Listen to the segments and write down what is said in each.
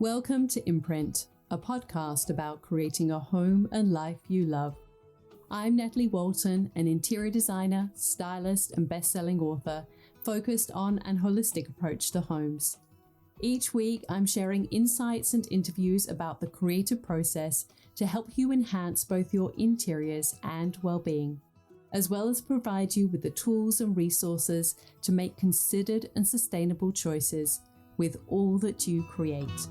Welcome to Imprint, a podcast about creating a home and life you love. I'm Natalie Walton, an interior designer, stylist, and best-selling author focused on an holistic approach to homes. Each week, I'm sharing insights and interviews about the creative process to help you enhance both your interiors and well-being, as well as provide you with the tools and resources to make considered and sustainable choices with all that you create.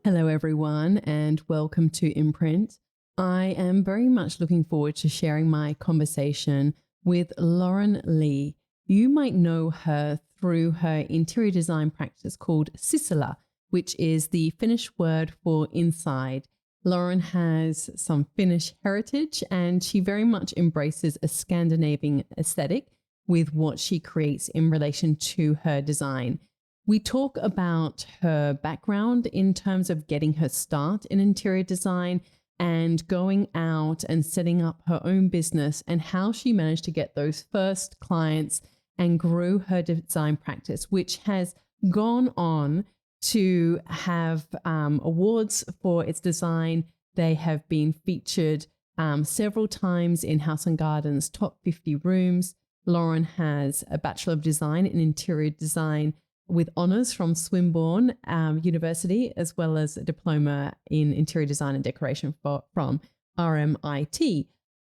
Hello everyone, and welcome to Imprint. I am very much looking forward to sharing my conversation with Lauren Lee. You might know her through her interior design practice called Sisällä, which is the Finnish word for inside. Lauren has some Finnish heritage, and she very much embraces a Scandinavian aesthetic with what she creates in relation to her design. We talk about her background in terms of getting her start in interior design and going out and setting up her own business and how she managed to get those first clients and grew her design practice, which has gone on to have awards for its design. They have been featured several times in House and Garden's top 50 rooms. Lauren has a Bachelor of Design in Interior Design with honours from Swinburne University, as well as a diploma in interior design and decoration from RMIT.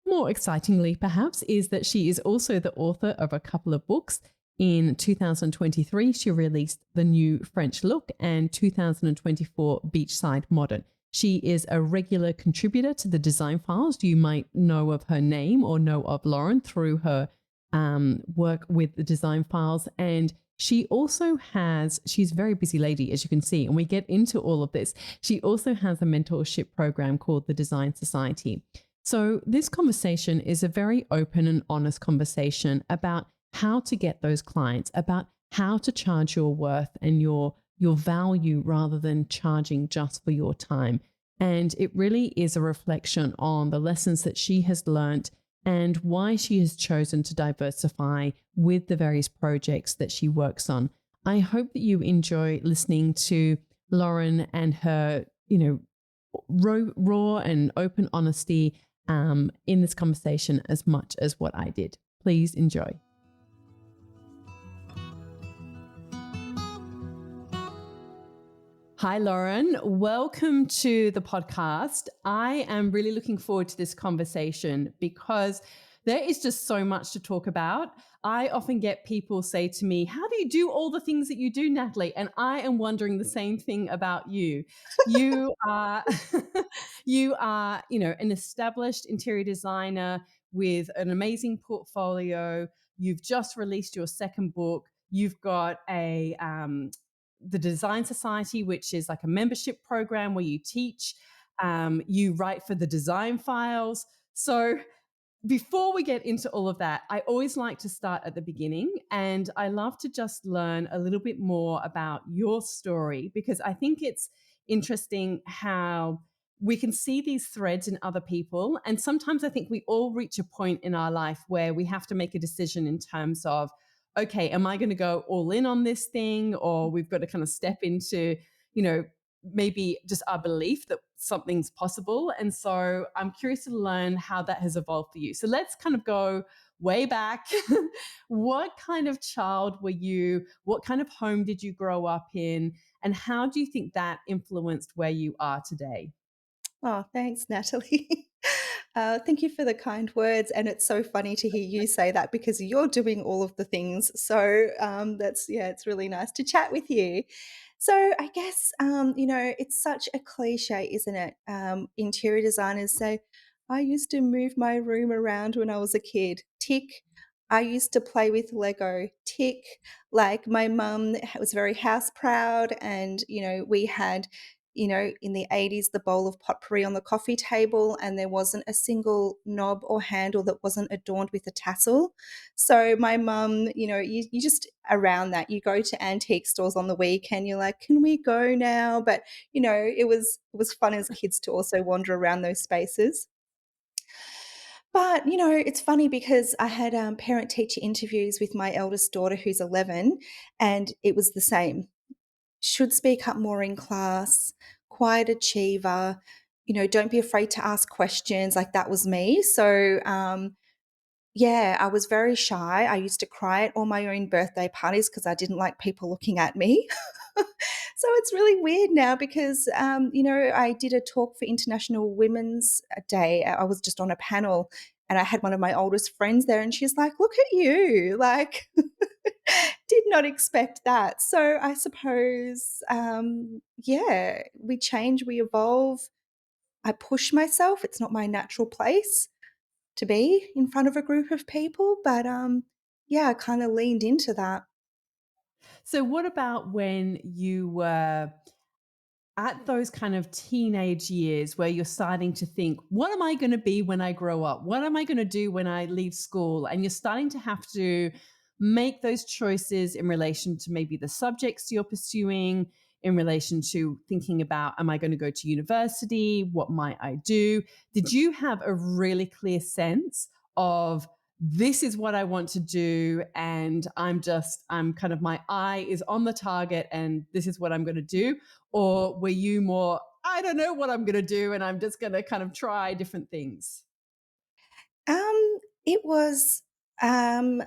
More excitingly, perhaps, is that she is also the author of a couple of books. In 2023, she released The New French Look and 2024 Beachside Modern. She is a regular contributor to the Design Files. You might know of her name or know of Lauren through her work with the Design Files, and she also has, she's a very busy lady, as you can see, and we get into all of this. She also has a mentorship program called the Design Society. So this conversation is a very open and honest conversation about how to get those clients, about how to charge your worth and your value rather than charging just for your time. And it really is a reflection on the lessons that she has learned and why she has chosen to diversify with the various projects that she works on. I hope that you enjoy listening to Lauren and her, raw and open honesty in this conversation as much as what I did. Please enjoy. Hi, Lauren. Welcome to the podcast. I am really looking forward to this conversation because there is just so much to talk about. I often get people say to me, how do you do all the things that you do, Natalie? And I am wondering the same thing about you. You are, an established interior designer with an amazing portfolio. You've just released your second book. You've got the Design Society, which is like a membership program where you teach, you write for the Design Files. So before we get into all of that, I always like to start at the beginning, and I love to just learn a little bit more about your story, because I think it's interesting how we can see these threads in other people. And sometimes I think we all reach a point in our life where we have to make a decision in terms of, okay, am I going to go all in on this thing? Or we've got to kind of step into, maybe just our belief that something's possible. And so I'm curious to learn how that has evolved for you. So let's kind of go way back. What kind of child were you? What kind of home did you grow up in? And how do you think that influenced where you are today? Oh, thanks, Natalie. Thank you for the kind words. And it's so funny to hear you say that because you're doing all of the things. So it's really nice to chat with you. So I guess, it's such a cliche, isn't it? Interior designers say, I used to move my room around when I was a kid. Tick. I used to play with Lego. Tick. Like my mum was very house proud, and, we had in the 80s, the bowl of potpourri on the coffee table, and there wasn't a single knob or handle that wasn't adorned with a tassel. So my mum, you just around that, you go to antique stores on the weekend, you're like, can we go now? But, it was fun as kids to also wander around those spaces. But, it's funny because I had, parent-teacher interviews with my eldest daughter who's 11, and it was the same. Should speak up more in class, quiet achiever, don't be afraid to ask questions, like, that was me. So, yeah, I was very shy. I used to cry at all my own birthday parties because I didn't like people looking at me. So it's really weird now because, I did a talk for International Women's Day. I was just on a panel and I had one of my oldest friends there and she's like, "Look at you." Like, did not expect that. So I suppose, yeah, we change, we evolve. I push myself. It's not my natural place to be in front of a group of people, but, yeah, I kinda leaned into that. So, what about when you were at those kind of teenage years where you're starting to think, what am I going to be when I grow up? What am I going to do when I leave school? And you're starting to have to make those choices in relation to maybe the subjects you're pursuing, in relation to thinking about, am I going to go to university? What might I do? Did you have a really clear sense of, this is what I want to do, and I'm kind of, my eye is on the target, and this is what I'm going to do? Or were you more, I don't know what I'm going to do, and I'm just going to kind of try different things? It was, um,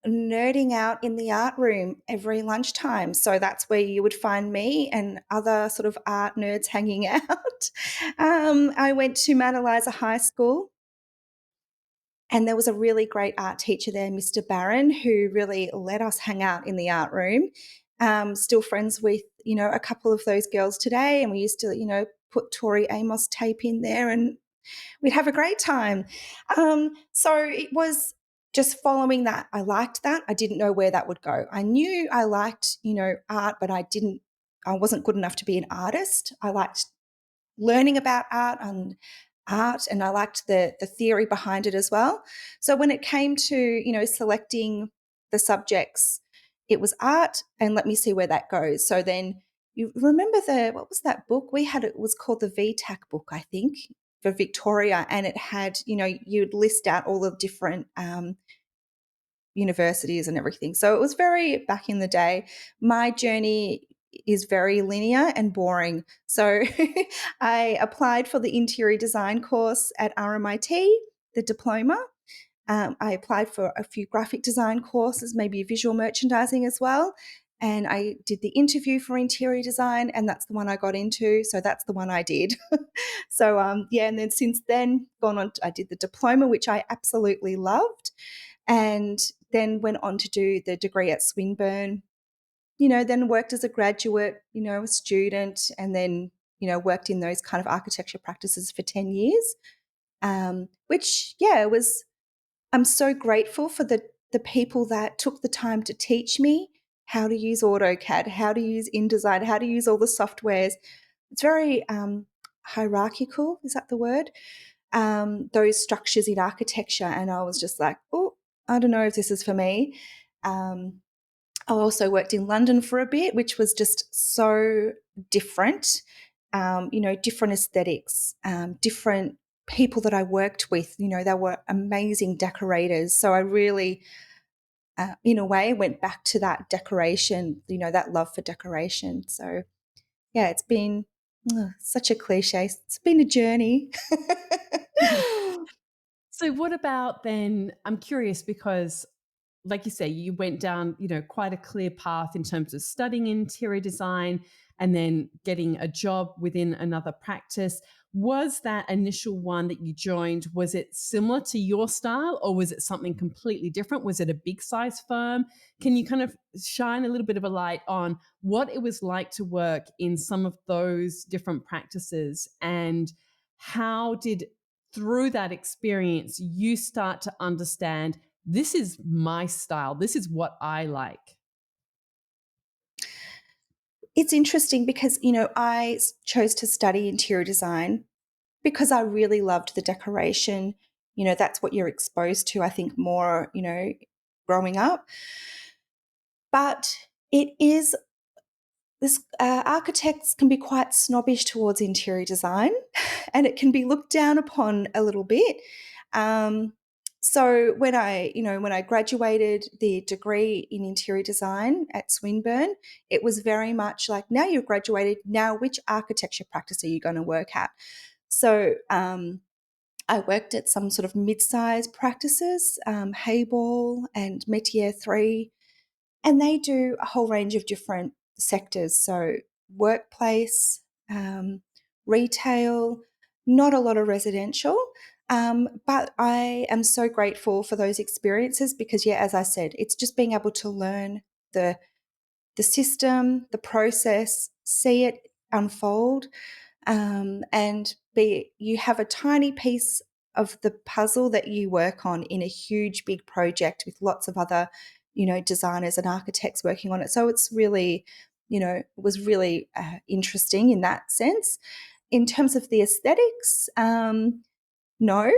nerding out in the art room every lunchtime, so that's where you would find me and other sort of art nerds hanging out. I went to Mount Eliza High School, and there was a really great art teacher there, Mr. Barron, who really let us hang out in the art room. Still friends with, a couple of those girls today, and we used to, put Tori Amos tape in there and we'd have a great time. So it was just following that. I liked that. I didn't know where that would go. I knew I liked, art, but I wasn't good enough to be an artist. I liked learning about art and I liked the theory behind it as well. So when it came to, selecting the subjects, it was art and let me see where that goes. So then you remember what was that book? We had, it was called the VTAC book, I think, for Victoria, and it had, you'd list out all the different universities and everything. So it was very back in the day. My journey is very linear and boring. So I applied for the interior design course at RMIT, the diploma. I applied for a few graphic design courses, maybe visual merchandising as well. And I did the interview for interior design, and that's the one I got into. So that's the one I did. So yeah, and then since then, gone on. I did the diploma, which I absolutely loved, and then went on to do the degree at Swinburne. Then worked as a graduate, a student, and then worked in those kind of architecture practices for 10 years. Which yeah, it was. I'm so grateful for the people that took the time to teach me how to use AutoCAD, how to use InDesign, how to use all the softwares. It's very hierarchical. Is that the word? Those structures in architecture, and I was just like, oh, I don't know if this is for me. Um, I also worked in London for a bit, which was just so different. Different aesthetics, different people that I worked with. They were amazing decorators. So I really, in a way, went back to that decoration. That love for decoration. So yeah, it's been such a cliche. It's been a journey. So, what about then? I'm curious because, like you say, you went down, quite a clear path in terms of studying interior design and then getting a job within another practice. Was that initial one that you joined, was it similar to your style, or was it something completely different? Was it a big size firm? Can you kind of shine a little bit of a light on what it was like to work in some of those different practices, and how did, through that experience, you start to understand, this is my style, this is what I like? It's interesting because, I chose to study interior design because I really loved the decoration. That's what you're exposed to, I think, more, growing up. But it is this architects can be quite snobbish towards interior design and it can be looked down upon a little bit. Um, so when I graduated the degree in interior design at Swinburne, it was very much like, now you've graduated, now which architecture practice are you going to work at? So I worked at some sort of mid-sized practices, Hayball and Metier 3, and they do a whole range of different sectors. So workplace, retail, not a lot of residential. But I am so grateful for those experiences because, yeah, as I said, it's just being able to learn the the system, the process, see it unfold, and be you have a tiny piece of the puzzle that you work on in a huge big project with lots of other, designers and architects working on it. So it's really, it was really interesting in that sense. In terms of the aesthetics, no.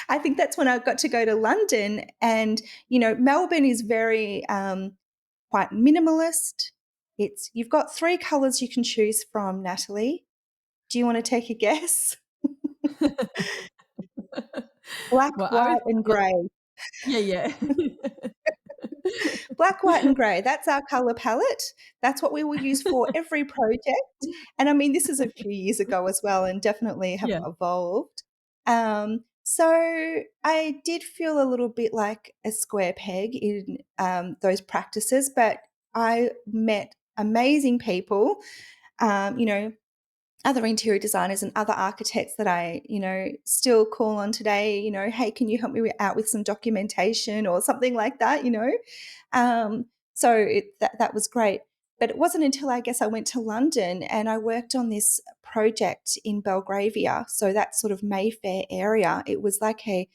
I think that's when I got to go to London, and Melbourne is very quite minimalist. It's You've got three colors you can choose from, Natalie. Do you want to take a guess? Black, Well, I was white, and well, grey. yeah, yeah. Black, white, and grey. That's our color palette. That's what we will use for every project. And I mean, this is a few years ago as well, and definitely have Yeah. evolved. So I did feel a little bit like a square peg in those practices, but I met amazing people. Um, you know, Other interior designers and other architects that I, still call on today, hey, can you help me out with some documentation or something like that. That was great. But it wasn't until I guess I went to London and I worked on this project in Belgravia. So that sort of Mayfair area. It was like a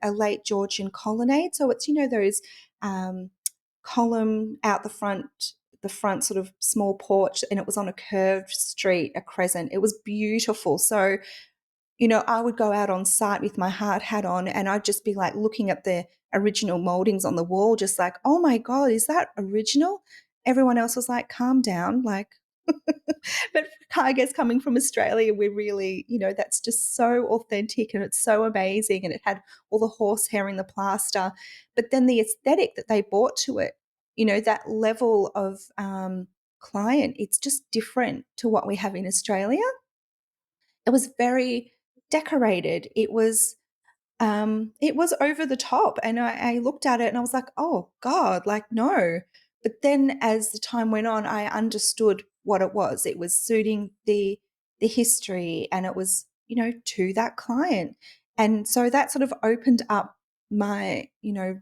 late Georgian colonnade. So it's, those um, column out the front sort of small porch, and it was on a curved street, a crescent. It was beautiful. So, I would go out on site with my hard hat on and I'd just be like looking at the original moldings on the wall, just like, oh my God, is that original? Everyone else was like, calm down. Like, but I guess coming from Australia, we're really, that's just so authentic and it's so amazing. And it had all the horsehair in the plaster. But then the aesthetic that they brought to it, that level of client, it's just different to what we have in Australia. It was very decorated. It was over the top, and I looked at it and I was like, "Oh God, like no." But then, as the time went on, I understood what it was. It was suiting the history, and it was to that client, and so that sort of opened up my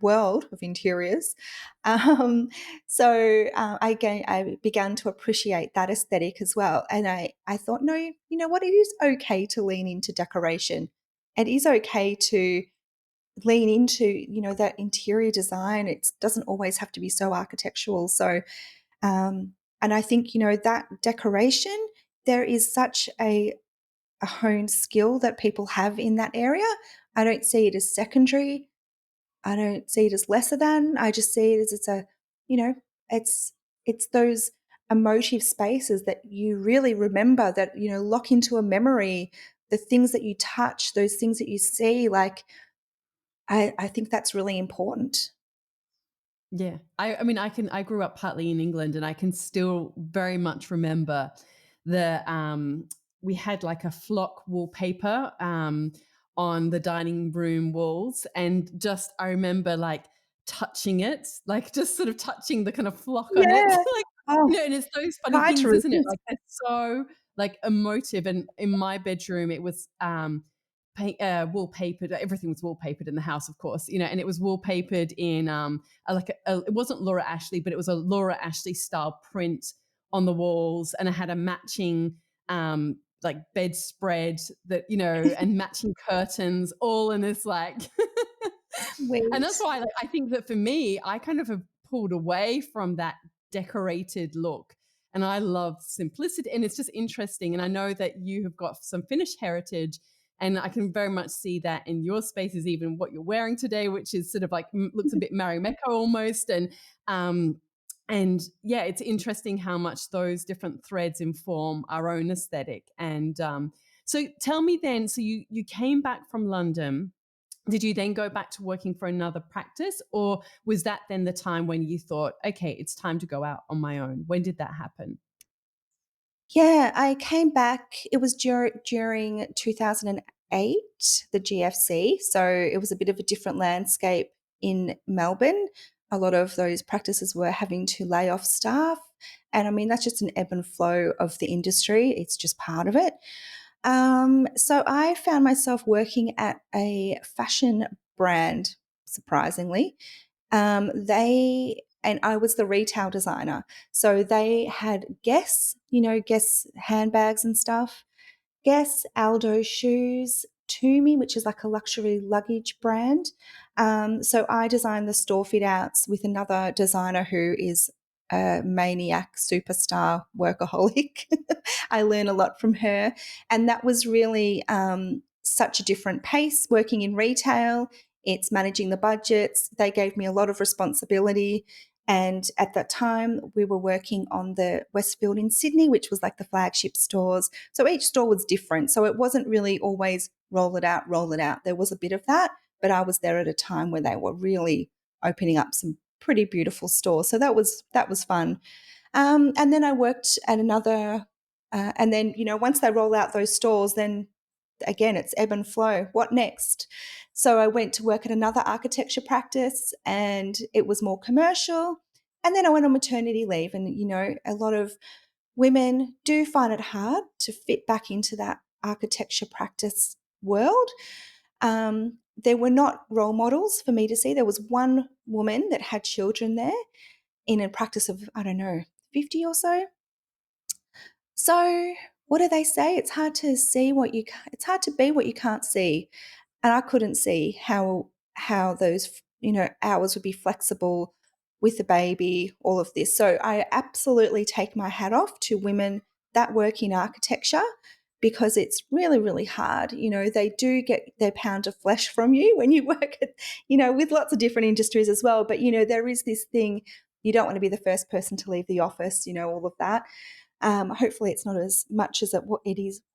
world of interiors. Um, I began to appreciate that aesthetic as well, and I thought, no, you know what, it is okay to lean into decoration. It is okay to lean into that interior design. It doesn't always have to be so architectural. So and I think that decoration, there is such a honed skill that people have in that area. I don't see it as secondary. I don't see it as lesser than. I just see it as it's a, you know, it's it's those emotive spaces that you really remember, that lock into a memory, the things that you touch, those things that you see. Like I think that's really important. Yeah. I mean, I grew up partly in England and I can still very much remember we had like a flock wallpaper on the dining room walls, and just I remember like touching it, like just sort of touching the kind of flock on it. Yeah. Like, Oh, and it's those funny hard to things, isn't it? resist. Like they're so like emotive. And in my bedroom it was wallpapered. Everything was wallpapered in the house, of course, and it was wallpapered in it wasn't Laura Ashley, but it was a Laura Ashley style print on the walls, and it had a matching like bedspread that and matching curtains, all in this like. And that's Sweet. why, like, I think that for me, I kind of have pulled away from that decorated look. And I love simplicity. And it's just interesting. And I know that you have got some Finnish heritage. And I can very much see that in your spaces, even what you're wearing today, which is sort of like looks a bit Marimekko almost. Um, and yeah, it's interesting how much those different threads inform our own aesthetic. And So tell me then, so you came back from London. Did you then go back to working for another practice, or was that then the time when you thought, okay, it's time to go out on my own? When did that happen? Yeah, I came back. It was during 2008, the GFC. So it was a bit of a different landscape in Melbourne. A lot of those practices were having to lay off staff. And I mean, that's just an ebb and flow of the industry, it's just part of it. So I found myself working at a fashion brand, surprisingly. They and I was the retail designer. So they had Guess, Guess handbags and stuff. Guess, Aldo shoes, Toomey, which is like a luxury luggage brand. So I designed the store fit outs with another designer who is a maniac, superstar, workaholic. I learn a lot from her. And that was really such a different pace working in retail. It's managing the budgets. They gave me a lot of responsibility. And at that time, we were working on the Westfield in Sydney, which was like the flagship stores. So each store was different. So it wasn't really always roll it out, roll it out. There was a bit of that, but I was there at a time where they were really opening up some pretty beautiful stores. So that was fun. And then I worked at another, and then once they roll out those stores, then again it's ebb and flow. What next? So I went to work at another architecture practice, and it was more commercial. And then I went on maternity leave, and a lot of women do find it hard to fit back into that architecture practice world. There were not role models for me to see. There was one woman that had children there in a practice of, I don't know, 50 or so. So, what do they say? It's hard to be what you can't see. And I couldn't see how those hours would be flexible with the baby, all of this. So I absolutely take my hat off to women that work in architecture, because it's really, really hard. They do get their pound of flesh from you when you work at, with lots of different industries as well. But there is this thing, you don't want to be the first person to leave the office, all of that. Hopefully, it's not as much as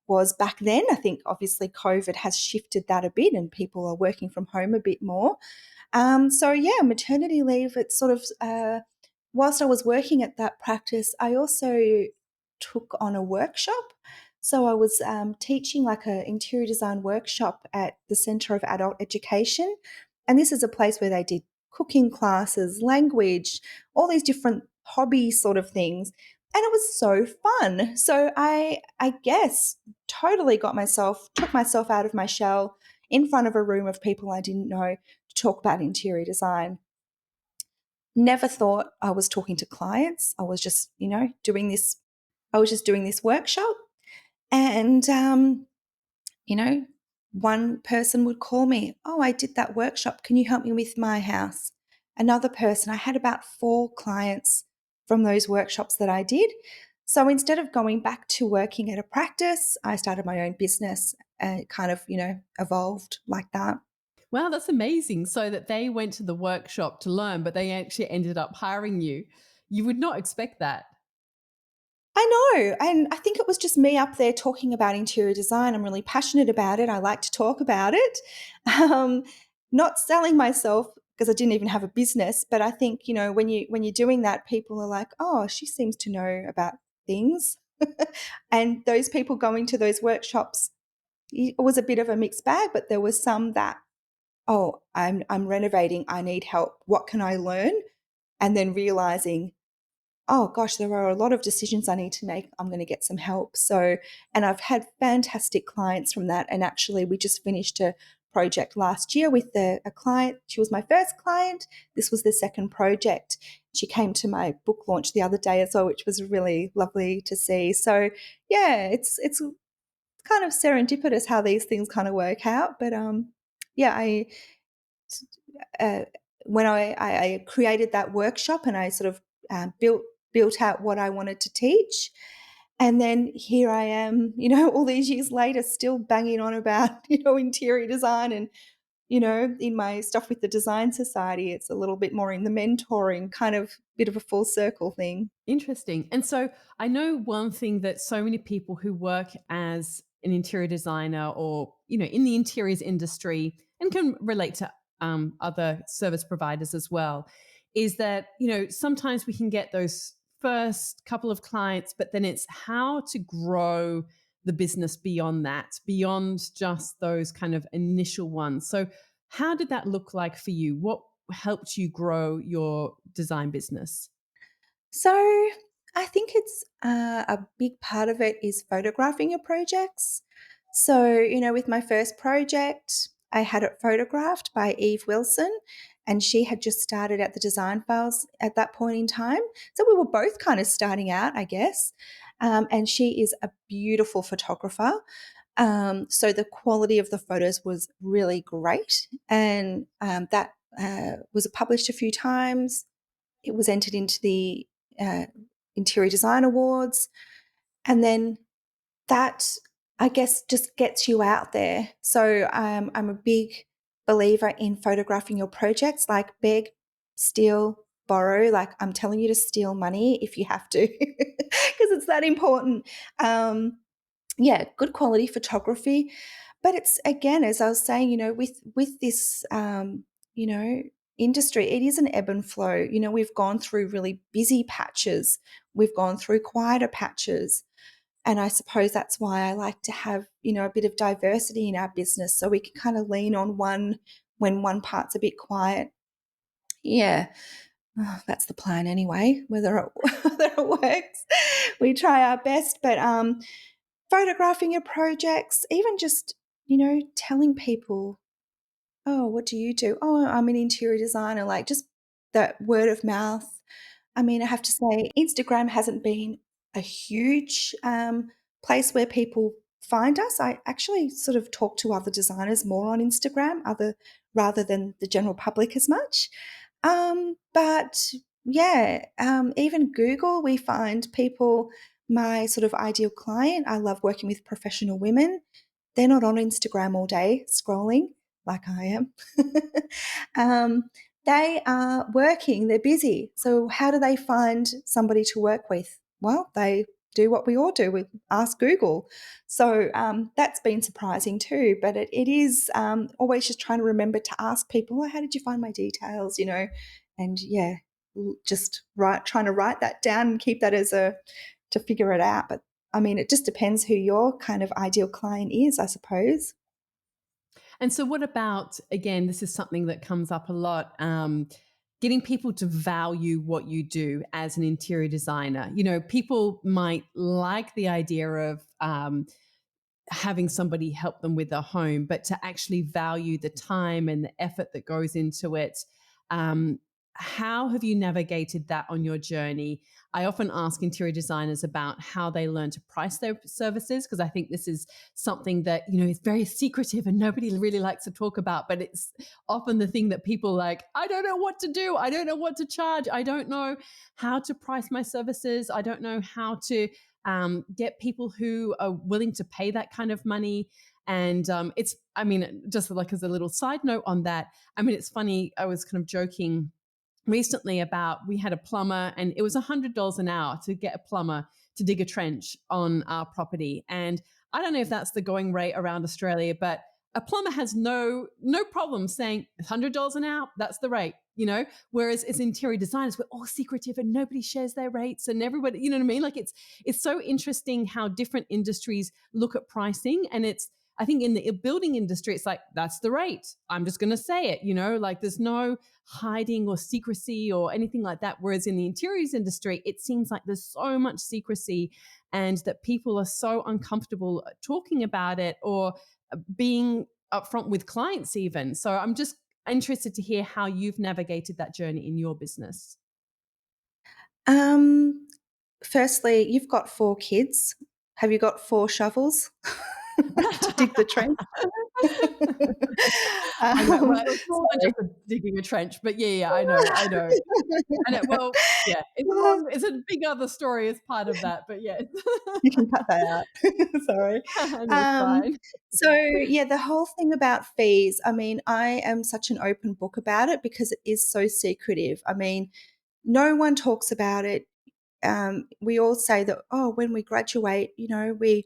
was back then. I think obviously COVID has shifted that a bit, and people are working from home a bit more. So yeah, maternity leave. It's sort of whilst I was working at that practice, I also took on a workshop. So I was teaching like an interior design workshop at the Centre of Adult Education, and this is a place where they did cooking classes, language, all these different hobby sort of things, and it was so fun. So I guess totally took myself out of my shell in front of a room of people I didn't know to talk about interior design. Never thought I was talking to clients. I was just, doing this. I was just doing this workshop, and you know, one person would call me, "Oh, I did that workshop. Can you help me with my house?" Another person, I had about 4 clients from those workshops that I did. So instead of going back to working at a practice, I started my own business, and it kind of, evolved like that. Wow, that's amazing. So that they went to the workshop to learn, but they actually ended up hiring you. You would not expect that. I know. And I think it was just me up there talking about interior design. I'm really passionate about it. I like to talk about it. Um, Not selling myself because I didn't even have a business, but I think, when you're doing that, people are like, "Oh, she seems to know about things." And those people going to those workshops, it was a bit of a mixed bag, but there was some that, "Oh, I'm renovating, I need help. What can I learn?" And then realizing, oh gosh, there are a lot of decisions I need to make. I'm going to get some help. So, and I've had fantastic clients from that. And actually, we just finished a project last year with a client. She was my first client. This was the second project. She came to my book launch the other day as well, which was really lovely to see. So, yeah, it's kind of serendipitous how these things kind of work out. But yeah, uh, when I created that workshop, and I sort of built out what I wanted to teach. And then here I am, all these years later, still banging on about, interior design, and, in my stuff with the Design Society, it's a little bit more in the mentoring kind of bit of a full circle thing. Interesting. And so I know one thing that so many people who work as an interior designer or, in the interiors industry and can relate to other service providers as well, is that, sometimes we can get those first couple of clients, but then it's how to grow the business beyond that, beyond just those kind of initial ones. So, how did that look like for you? What helped you grow your design business? So I think it's a big part of it is photographing your projects. So, with my first project, I had it photographed by Eve Wilson, and she had just started at the Design Files at that point in time. So we were both kind of starting out, I guess. And she is a beautiful photographer. So the quality of the photos was really great. And that was published a few times. It was entered into the uh, Interior Design Awards. And then that, I guess, just gets you out there. So I'm a big believer in photographing your projects, like beg, steal, borrow. Like I'm telling you to steal money if you have to, because it's that important. Yeah, good quality photography. But it's again, as I was saying, with this, you know, industry, it is an ebb and flow. We've gone through really busy patches, we've gone through quieter patches, and I suppose that's why I like to have a bit of diversity in our business, so we can kind of lean on one when one part's a bit quiet. Yeah, that's the plan anyway. Whether it, whether it works, we try our best. But photographing your projects, even just, telling people, "Oh, what do you do?" "Oh, I'm an interior designer." Like just that word of mouth. I mean, I have to say, Instagram hasn't been a huge place where people find us. I actually sort of talk to other designers more on Instagram, other rather than the general public as much. But yeah, even Google, we find people. My sort of ideal client, I love working with professional women. They're not on Instagram all day scrolling like I am. um, they are working, they're busy. So, how do they find somebody to work with? Well, they do what we all do, we ask Google. So, that's been surprising too. But it is always just trying to remember to ask people, "Oh, how did you find my details?" And yeah, just trying to write that down and keep that as to figure it out. But I mean, it just depends who your kind of ideal client is, I suppose. And so, what about, again, this is something that comes up a lot, getting people to value what you do as an interior designer? People might like the idea of, having somebody help them with their home, but to actually value the time and the effort that goes into it. Um, how have you navigated that on your journey? I often ask interior designers about how they learn to price their services, because I think this is something that, is very secretive and nobody really likes to talk about, but it's often the thing that people like, I don't know what to do. I don't know what to charge. I don't know how to price my services. I don't know how to get people who are willing to pay that kind of money. And I mean, just like as a little side note on that, I mean, it's funny. I was kind of joking recently about, we had a plumber and it was $100 an hour to get a plumber to dig a trench on our property. And I don't know if that's the going rate around Australia, but a plumber has no problem saying $100 an hour, that's the rate. Whereas as interior designers, we're all secretive and nobody shares their rates, and everybody, you know what I mean? Like it's so interesting how different industries look at pricing. And I think in the building industry, it's like, that's the rate. I'm just going to say it, like there's no hiding or secrecy or anything like that. Whereas in the interiors industry, it seems like there's so much secrecy and that people are so uncomfortable talking about it or being upfront with clients, even. So I'm just interested to hear how you've navigated that journey in your business. Um, Firstly, you've got 4 kids. Have you got 4 shovels to dig the trench? I know. Well, it's more than Sorry. just digging a trench, but yeah, I know. I know. Well, yeah, it's a big other story as part of that, but yeah. You can cut that out. Sorry. No, it's Um, fine. so yeah, the whole thing about fees, I mean, I am such an open book about it because it is so secretive. I mean, no one talks about it. We all say that, oh, when we graduate, we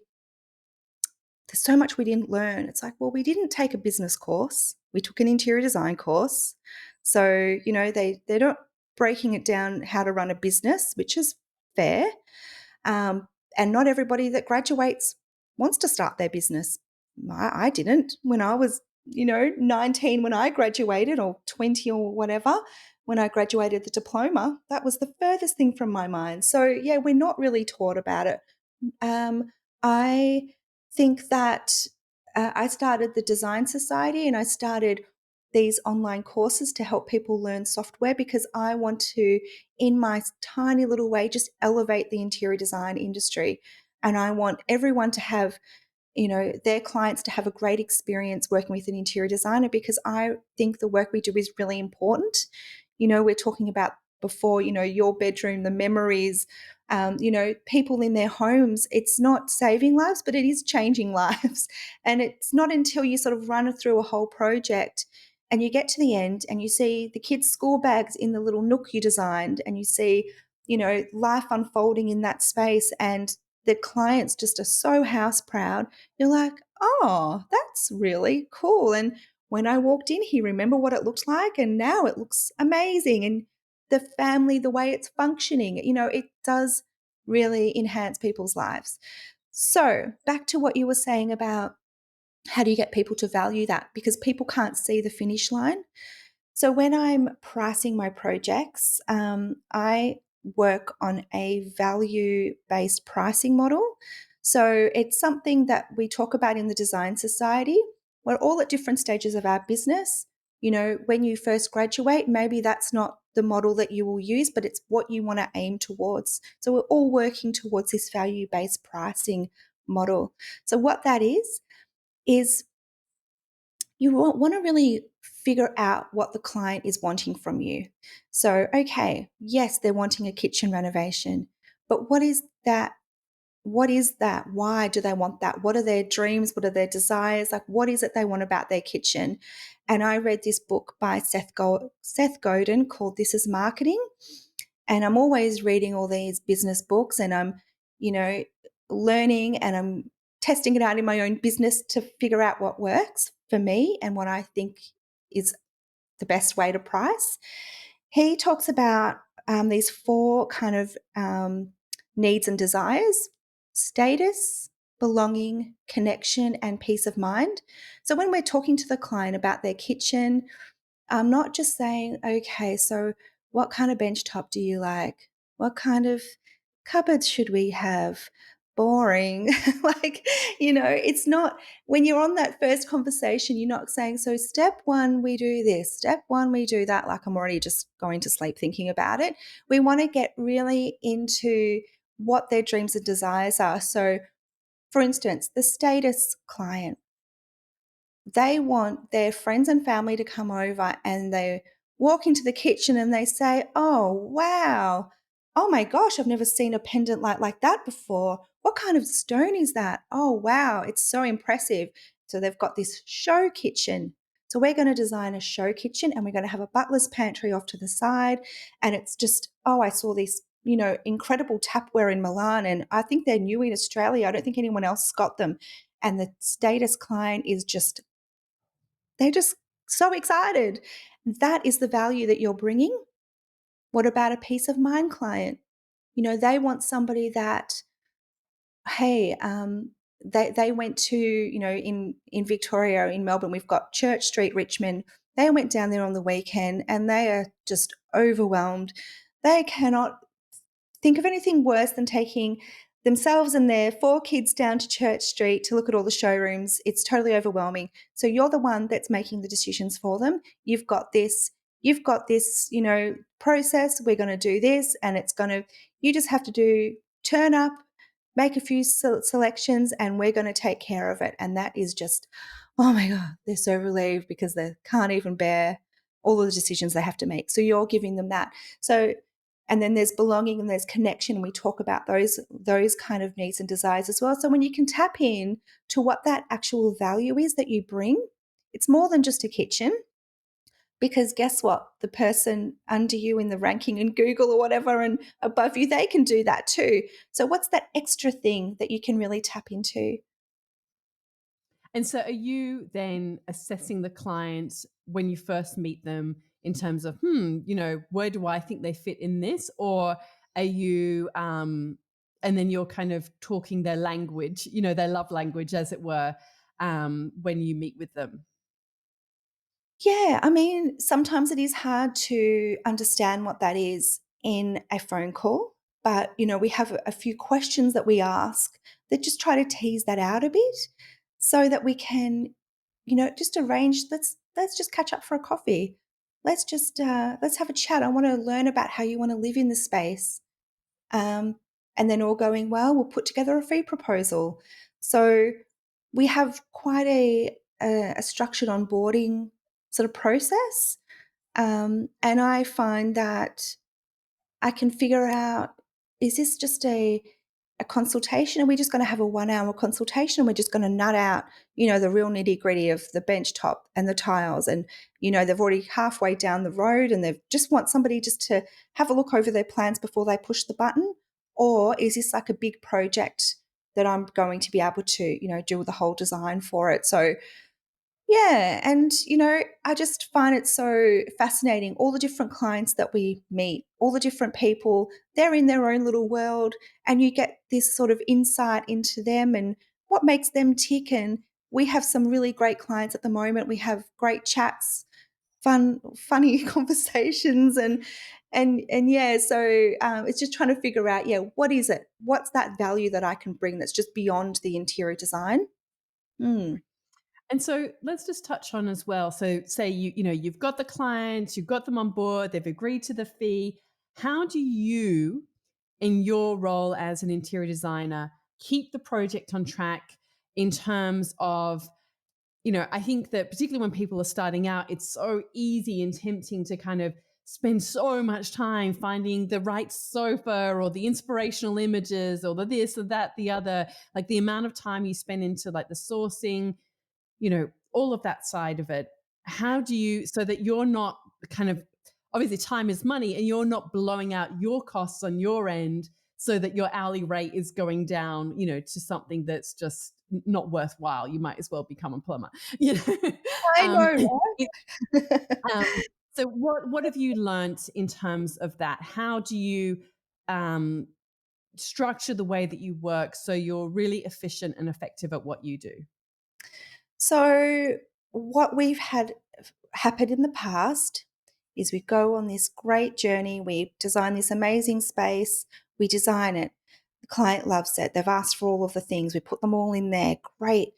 there's so much we didn't learn. It's like, well, we didn't take a business course. We took an interior design course. So, they're not breaking it down how to run a business, which is fair. Um, and not everybody that graduates wants to start their business. I didn't when I was, 19 when I graduated, or 20 or whatever, when I graduated the diploma. That was the furthest thing from my mind. So, yeah, we're not really taught about it. Um, I think that I started the Design Society, and I started these online courses to help people learn software because I want to, in my tiny little way, just elevate the interior design industry. And I want everyone to have, their clients to have a great experience working with an interior designer, because I think the work we do is really important. We're talking about before, your bedroom, the memories, people in their homes. It's not saving lives, but it is changing lives. And it's not until you sort of run through a whole project and you get to the end and you see the kids' school bags in the little nook you designed, and you see, life unfolding in that space, and the clients just are so house proud. You're like, oh, that's really cool. And when I walked in here, remember what it looked like? And now it looks amazing. And the family, the way it's functioning, it does really enhance people's lives. So, back to what you were saying about how do you get people to value that? Because people can't see the finish line. So, when I'm pricing my projects, I work on a value based pricing model. So, it's something that we talk about in the Design Society. We're all at different stages of our business. When you first graduate, maybe that's not the model that you will use, but it's what you want to aim towards. So, we're all working towards this value based pricing model. So, what that is you want to really figure out what the client is wanting from you. So, okay, yes, they're wanting a kitchen renovation, but what is that? What is that? Why do they want that? What are their dreams? What are their desires? Like, what is it they want about their kitchen? And I read this book by Seth Godin called This Is Marketing. And I'm always reading all these business books, and I'm, you know, learning, and I'm testing it out in my own business to figure out what works for me and what I think is the best way to price. He talks about these four kind of needs and desires: status, belonging, connection, and peace of mind. So when we're talking to the client about their kitchen, I'm not just saying, okay, so what kind of bench top do you like? What kind of cupboards should we have? Boring. Like, it's not, when you're on that first conversation, you're not saying, so step one, we do this, step one, we do that. Like, I'm already just going to sleep thinking about it. We want to get really into what their dreams and desires are. So, for instance, the status client, they want their friends and family to come over, and they walk into the kitchen and they say, oh, wow. Oh my gosh, I've never seen a pendant light like that before. What kind of stone is that? Oh, wow, it's so impressive. So they've got this show kitchen. So we're going to design a show kitchen, and we're going to have a butler's pantry off to the side. And it's just, oh, I saw this, incredible tapware in Milan, and I think they're new in Australia. I don't think anyone else got them. And the status client is just, they're just so excited. That is the value that you're bringing. What about a peace of mind client? They want somebody that, hey, they went to, in Victoria, in Melbourne, we've got Church Street, Richmond. They went down there on the weekend and they are just overwhelmed. They cannot think of anything worse than taking themselves and their four kids down to Church Street to look at all the showrooms. It's totally overwhelming. So you're the one that's making the decisions for them. You've got this, process. We're going to do this, and you just have to turn up, make a few selections, and we're going to take care of it. And that is just, oh my God, they're so relieved because they can't even bear all of the decisions they have to make. So you're giving them that. So, and then there's belonging and there's connection. We talk about those kind of needs and desires as well. So when you can tap in to what that actual value is that you bring, it's more than just a kitchen. Because guess what? The person under you in the ranking in Google or whatever and above you, they can do that too. So what's that extra thing that you can really tap into? And so are you then assessing the clients when you first meet them in terms of, where do I think they fit in this? Or are you, and then you're kind of talking their language, their love language, as it were, when you meet with them? Yeah, I mean, sometimes it is hard to understand what that is in a phone call, but we have a few questions that we ask that just try to tease that out a bit so that we can, just arrange let's just catch up for a coffee. Let's have a chat. I want to learn about how you want to live in the space. Um, and then all going well, we'll put together a fee proposal. So we have quite a structured onboarding sort of process. And I find that I can figure out, is this just a consultation? Are we just going to have a 1 hour consultation? And we're just going to nut out, the real nitty gritty of the bench top and the tiles. And, they've already halfway down the road and they just want somebody just to have a look over their plans before they push the button. Or is this like a big project that I'm going to be able to, do the whole design for it? So yeah, and I just find it so fascinating. All the different clients that we meet, all the different people, they're in their own little world, and you get this sort of insight into them and what makes them tick. And we have some really great clients at the moment. We have great chats, funny conversations, and yeah. So it's just trying to figure out, yeah, what is it? What's that value that I can bring that's just beyond the interior design? Mm. And so let's just touch on as well. So say you've got the clients, you've got them on board, they've agreed to the fee. How do you, in your role as an interior designer, keep the project on track in terms of, I think that particularly when people are starting out, it's so easy and tempting to kind of spend so much time finding the right sofa or the inspirational images or the this or that, the other, like the amount of time you spend into like the sourcing, all of that side of it. How do you, so that you're not kind of, obviously time is money and you're not blowing out your costs on your end so that your hourly rate is going down, to something that's just not worthwhile. You might as well become a plumber, you know. I know, It, right? um, so what have you learnt in terms of that? How do you um, structure the way that you work so you're really efficient and effective at what you do? So, what we've had happen in the past is we go on this great journey, we design this amazing space, we design it. The client loves it. They've asked for all of the things. We put them all in there. Great.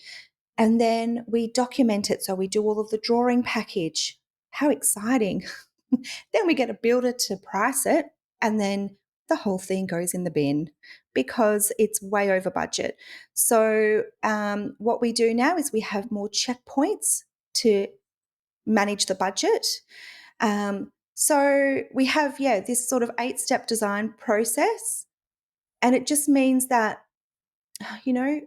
And then we document it. So we do all of the drawing package. How exciting. Then we get a builder to price it. And then the whole thing goes in the bin because it's way over budget. So, what we do now is we have more checkpoints to manage the budget. So, we have, yeah, this sort of 8 step design process. And it just means that, you know,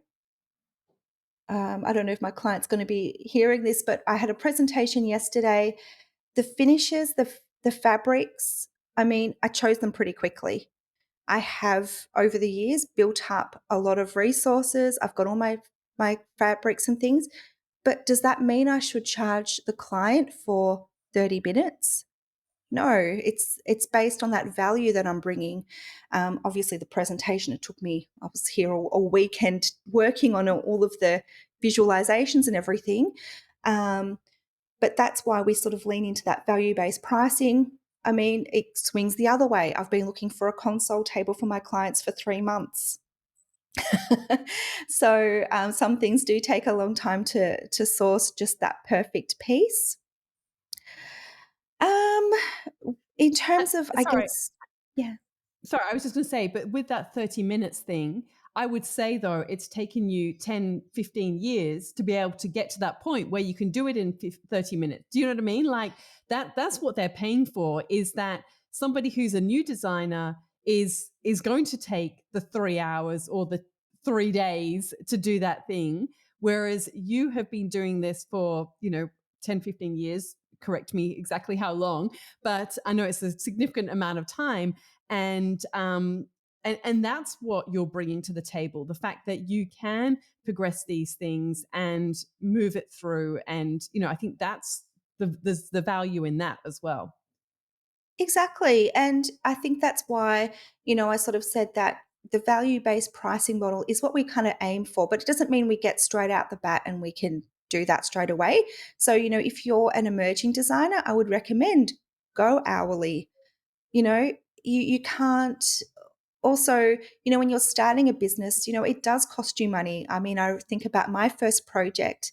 I don't know if my client's going to be hearing this, but I had a presentation yesterday. The finishes, the fabrics, I mean, I chose them pretty quickly. I have over the years built up a lot of resources. I've got all my fabrics and things. But does that mean I should charge the client for 30 minutes? No, it's based on that value that I'm bringing. Obviously, the presentation, it took me, I was here all weekend working on all of the visualizations and everything. Um, but that's why we sort of lean into that value-based pricing. I mean, it swings the other way. I've been looking for a console table for my clients for 3 months. So some things do take a long time to source just that perfect piece. Um, in terms of, I Sorry, guess, yeah. Sorry, I was just going to say, but with that 30 minutes thing, I would say though, it's taken you 10, 15 years to be able to get to that point where you can do it in 30 minutes. Do you know what I mean? Like that's what they're paying for, is that somebody who's a new designer is going to take the 3 hours or the 3 days to do that thing. Whereas you have been doing this for, 10, 15 years. Correct me exactly how long, but I know it's a significant amount of time, and And that's what you're bringing to the table, the fact that you can progress these things and move it through. And I think that's there's the value in that as well. Exactly. And I think that's why, I sort of said that the value based pricing model is what we kind of aim for, but it doesn't mean we get straight out the bat and we can do that straight away. So, if you're an emerging designer, I would recommend go hourly. You can't also, when you're starting a business, it does cost you money. I mean, I think about my first project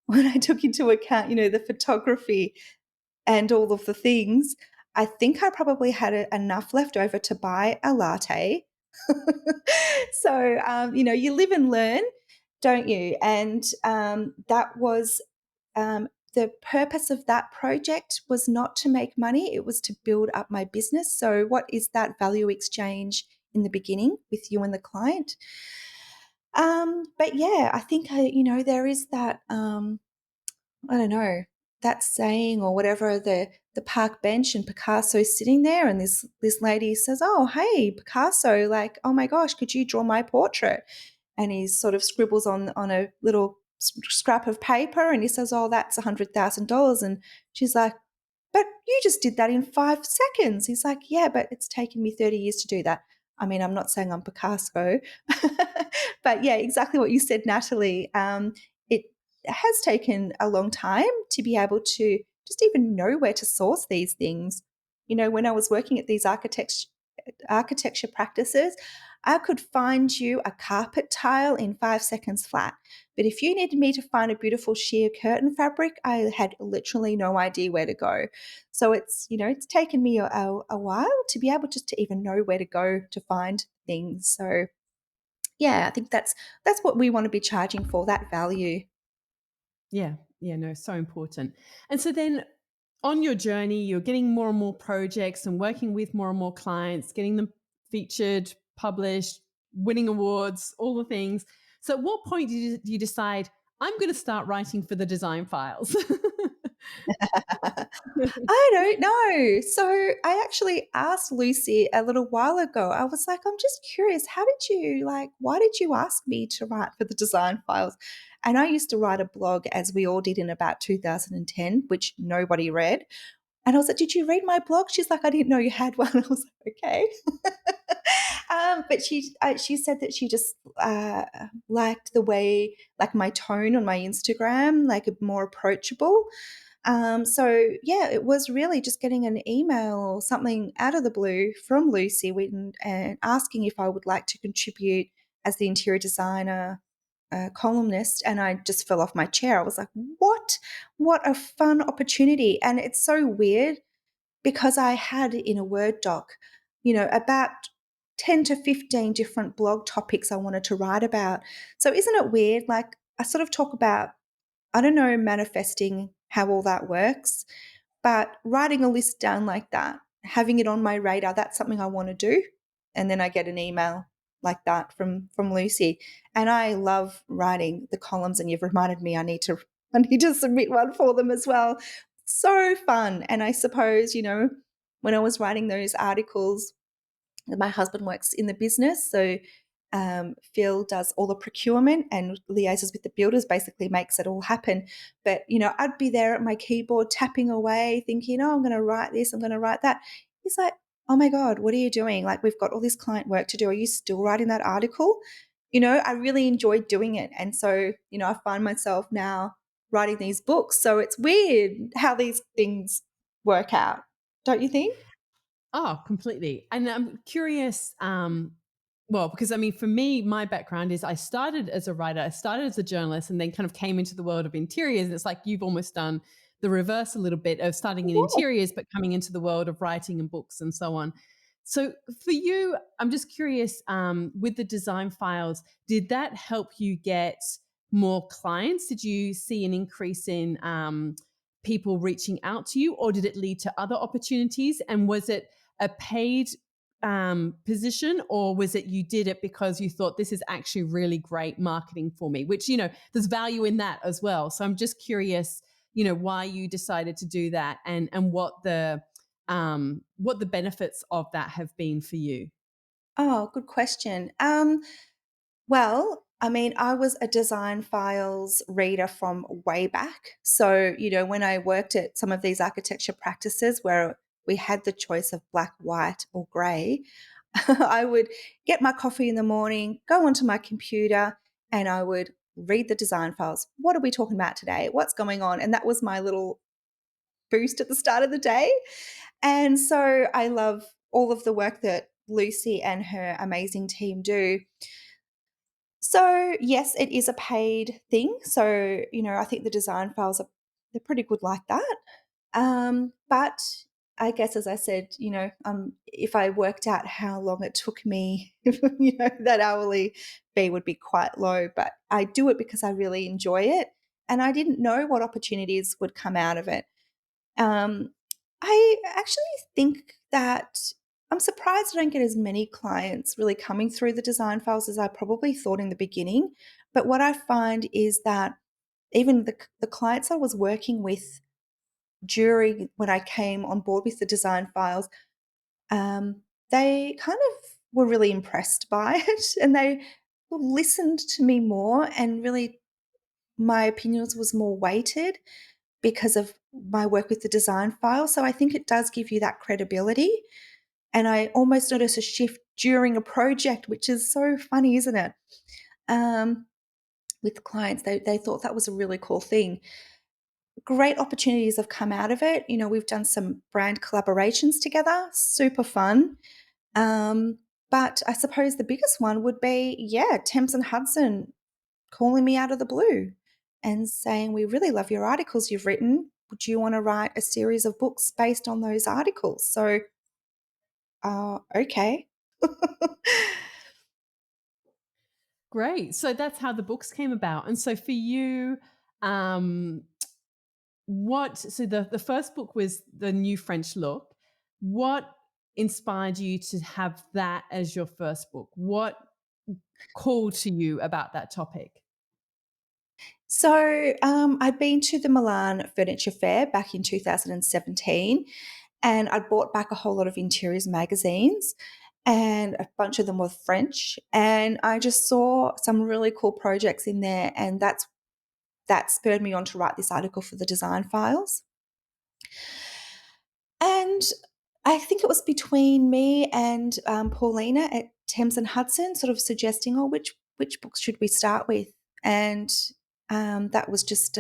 when I took into account, the photography and all of the things, I think I probably had enough left over to buy a latte. So, you live and learn, don't you? And that was the purpose of that project was not to make money, it was to build up my business. So, what is that value exchange in the beginning with you and the client? But yeah, I think, there is that. I don't know, that saying or whatever, the park bench and Picasso's sitting there and this lady says, "Oh, hey, Picasso, like, oh my gosh, could you draw my portrait?" And he sort of scribbles on a little scrap of paper and he says, "Oh, that's $100,000." And she's like, "But you just did that in 5 seconds." He's like, "Yeah, but it's taken me 30 years to do that." I mean, I'm not saying I'm Picasso, but yeah, exactly what you said, Natalie. It has taken a long time to be able to just even know where to source these things. When I was working at these architecture practices, I could find you a carpet tile in 5 seconds flat. But if you needed me to find a beautiful sheer curtain fabric, I had literally no idea where to go. So it's taken me a while to be able just to even know where to go to find things. So yeah, I think that's what we want to be charging for, that value. Yeah, yeah, no, so important. And so then on your journey, you're getting more and more projects and working with more and more clients, getting them featured, published, winning awards, all the things. So at what point do you decide, I'm going to start writing for the design files? I don't know. So I actually asked Lucy a little while ago. I was like, I'm just curious, why did you ask me to write for the design files? And I used to write a blog, as we all did, in about 2010, which nobody read. And I was like, "Did you read my blog?" She's like, "I didn't know you had one." I was like, "Okay." But she said that she just liked the way, like my tone on my Instagram, like more approachable. So yeah, it was really just getting an email or something out of the blue from Lucy and asking if I would like to contribute as the interior designer columnist, and I just fell off my chair. I was like, "What? What a fun opportunity!" And it's so weird because I had in a Word doc, about 10 to 15 different blog topics I wanted to write about. So isn't it weird? Like I sort of talk about, I don't know, manifesting, how all that works, but writing a list down like that, having it on my radar, that's something I want to do. And then I get an email like that from Lucy. And I love writing the columns, and you've reminded me I need to submit one for them as well. So fun. And I suppose, when I was writing those articles, my husband works in the business, so Phil does all the procurement and liaises with the builders, basically makes it all happen. But I'd be there at my keyboard tapping away, thinking, "Oh, I'm going to write this, I'm going to write that." He's like, "Oh my god, what are you doing? Like, we've got all this client work to do. Are you still writing that article?" I really enjoyed doing it, and so I find myself now writing these books. So it's weird how these things work out, don't you think? Oh, completely. And I'm curious, well, because I mean, for me, my background is I started as a writer, I started as a journalist, and then kind of came into the world of interiors. And it's like you've almost done the reverse a little bit of starting in Yeah. interiors, but coming into the world of writing and books and so on. So for you, I'm just curious, with the design files, did that help you get more clients? Did you see an increase in people reaching out to you, or did it lead to other opportunities? And was it a paid position, or was it you did it because you thought this is actually really great marketing for me? Which there's value in that as well. So I'm just curious, why you decided to do that, and what the benefits of that have been for you. Oh, good question. Well, I mean, I was a design files reader from way back. So, when I worked at some of these architecture practices where we had the choice of black, white, or grey, I would get my coffee in the morning, go onto my computer, and I would read the design files. What are we talking about today? What's going on? And that was my little boost at the start of the day. And so I love all of the work that Lucy and her amazing team do. So, yes, it is a paid thing. So, I think the design files they're pretty good like that. But I guess, as I said, if I worked out how long it took me, that hourly fee would be quite low. But I do it because I really enjoy it, and I didn't know what opportunities would come out of it. Um, I actually think that I'm surprised I don't get as many clients really coming through the design files as I probably thought in the beginning. But what I find is that even the clients I was working with during when I came on board with the design files, they kind of were really impressed by it, and they listened to me more, and really my opinions was more weighted because of my work with the design file. So I think it does give you that credibility. And I almost notice a shift during a project, which is so funny, isn't it? Um, with clients, they thought that was a really cool thing. Great opportunities have come out of it. We've done some brand collaborations together, super fun. Um, but I suppose the biggest one would be, yeah, Thames and Hudson calling me out of the blue and saying, "We really love your articles you've written. Would you want to write a series of books based on those articles?" So, okay. Great. So that's how the books came about. And so for you, um, the first book was The New French Look. What inspired you to have that as your first book? What called to you about that topic? So, I'd been to the Milan Furniture Fair back in 2017, and I bought back a whole lot of interiors magazines, and a bunch of them were French. And I just saw some really cool projects in there, and that spurred me on to write this article for the design files. And I think it was between me and, Paulina at Thames and Hudson sort of suggesting, "Oh, which books should we start with?" And, that was just,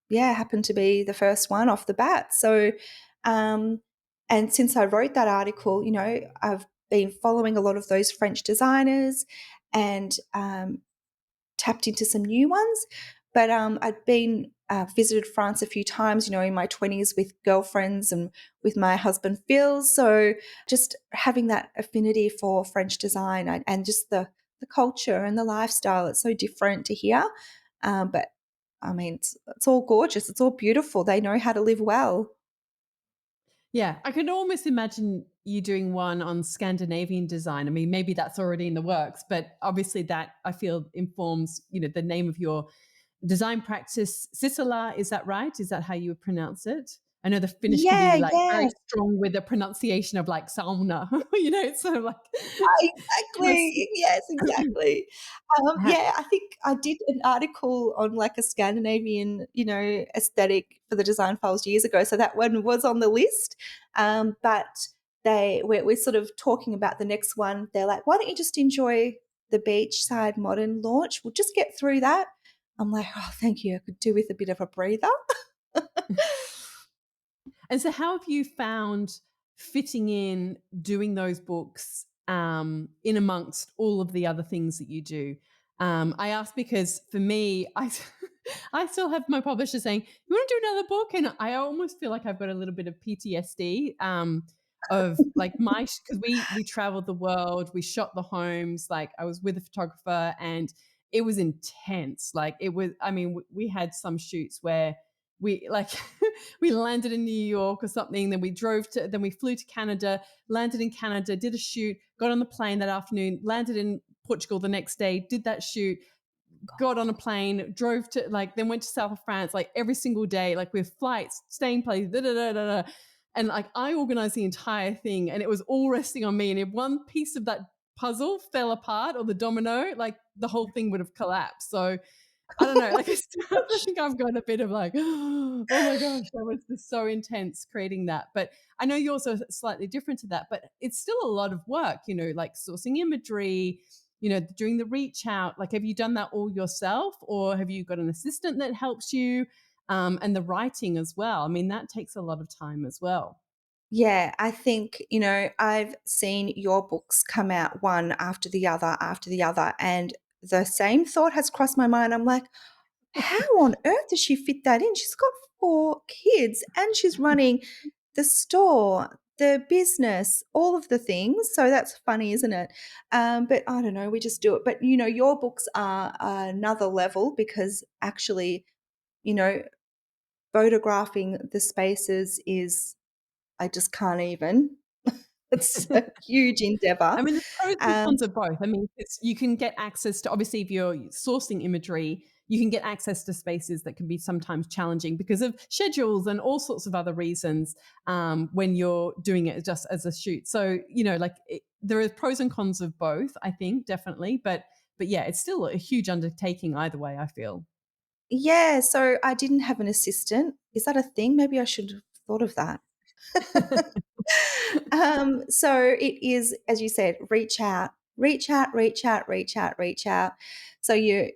yeah, happened to be the first one off the bat. So, um and since I wrote that article, I've been following a lot of those French designers and, tapped into some new ones. But I'd been visited France a few times, in my 20s with girlfriends and with my husband Phil. So just having that affinity for French design and just the culture and the lifestyle, it's so different to here. But I mean, it's all gorgeous. It's all beautiful. They know how to live well. Yeah, I could almost imagine you doing one on Scandinavian design. I mean, maybe that's already in the works, but obviously that I feel informs, the name of your design practice. Sisällä, is that right? Is that how you would pronounce it? I know the Finnish can be Yeah, like very yeah. strong with the pronunciation of like sauna, it's sort of like Exactly. Yes, exactly. ha- Yeah, I think I did an article on, like, a Scandinavian, aesthetic for the design files years ago, so that one was on the list. But we're sort of talking about the next one. They're like, "Why don't you just enjoy the beachside modern launch? We'll just get through that." I'm like, "Oh, thank you. I could do with a bit of a breather." And so, how have you found fitting in doing those books in amongst all of the other things that you do? I ask because for me, I still have my publisher saying, "You want to do another book?" And I almost feel like I've got a little bit of PTSD of like because we traveled the world, we shot the homes. Like I was with a photographer, and it was intense. Like it was. I mean, we had some shoots where we like we landed in New York or something, then we flew to Canada, landed in Canada, did a shoot, got on the plane that afternoon, landed in Portugal the next day, did that shoot, got on a plane, drove to then went to south of France, like every single day, like with flights, staying place, da da da da da. And like I organized the entire thing, and it was all resting on me. And if one piece of that puzzle fell apart or the domino, like the whole thing would have collapsed. So I don't know, like I still think I've got a bit of like, oh my gosh, that was just so intense creating that. But I know you're also slightly different to that, but it's still a lot of work, like sourcing imagery, doing the reach out. Like, have you done that all yourself, or have you got an assistant that helps you? And the writing as well. I mean, that takes a lot of time as well. Yeah, I think, I've seen your books come out one after the other, and the same thought has crossed my mind. I'm like, how on earth does she fit that in? She's got 4 kids and she's running the store, the business, all of the things. So that's funny, isn't it? But I don't know, we just do it. But, your books are another level because actually, you know, photographing the spaces is, I just can't even. It's a huge endeavor. I mean, there's pros and Um, cons of both. I mean, you can get access to, obviously, if you're sourcing imagery, you can get access to spaces that can be sometimes challenging because of schedules and all sorts of other reasons when you're doing it just as a shoot. So, there are pros and cons of both, I think, definitely. But yeah, it's still a huge undertaking either way, I feel. yeah, so I didn't have an assistant. Is that a thing? Maybe I should have thought of that. So it is, as you said, reach out, reach out, reach out, reach out, reach out. So you're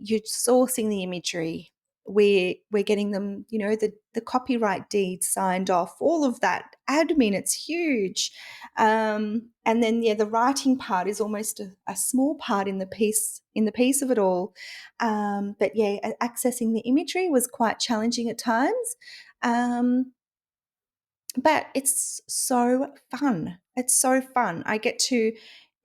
sourcing the imagery. We're getting them, the copyright deeds signed off, all of that admin. It's huge. And then yeah, the writing part is almost a small part in the piece of it all. But yeah, accessing the imagery was quite challenging at times. Um, but it's so fun. It's so fun. I get to,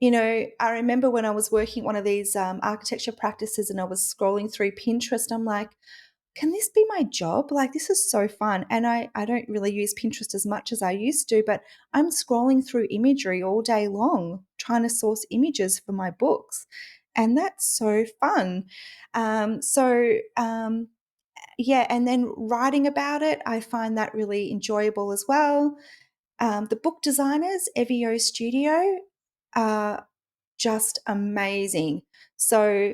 I remember when I was working at one of these architecture practices and I was scrolling through Pinterest, I'm like, can this be my job? Like, this is so fun. And I don't really use Pinterest as much as I used to, but I'm scrolling through imagery all day long, trying to source images for my books. And that's so fun. Yeah, and then writing about it, I find that really enjoyable as well. The book designers, Evio Studio, are just amazing. So,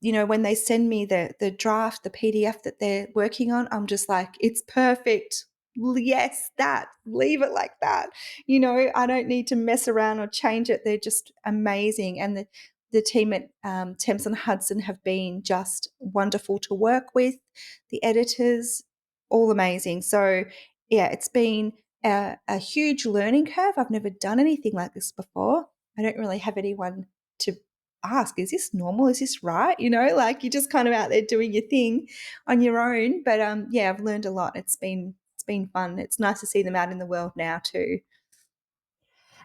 when they send me the draft, the PDF that they're working on, I'm just like, it's perfect. Yes, that. Leave it like that. I don't need to mess around or change it. They're just amazing. And the team at Thames and Hudson have been just wonderful to work with. The editors, all amazing. So, yeah, it's been a huge learning curve. I've never done anything like this before. I don't really have anyone to ask, is this normal? Is this right? Like you're just kind of out there doing your thing on your own. But yeah, I've learned a lot. It's been fun. It's nice to see them out in the world now too.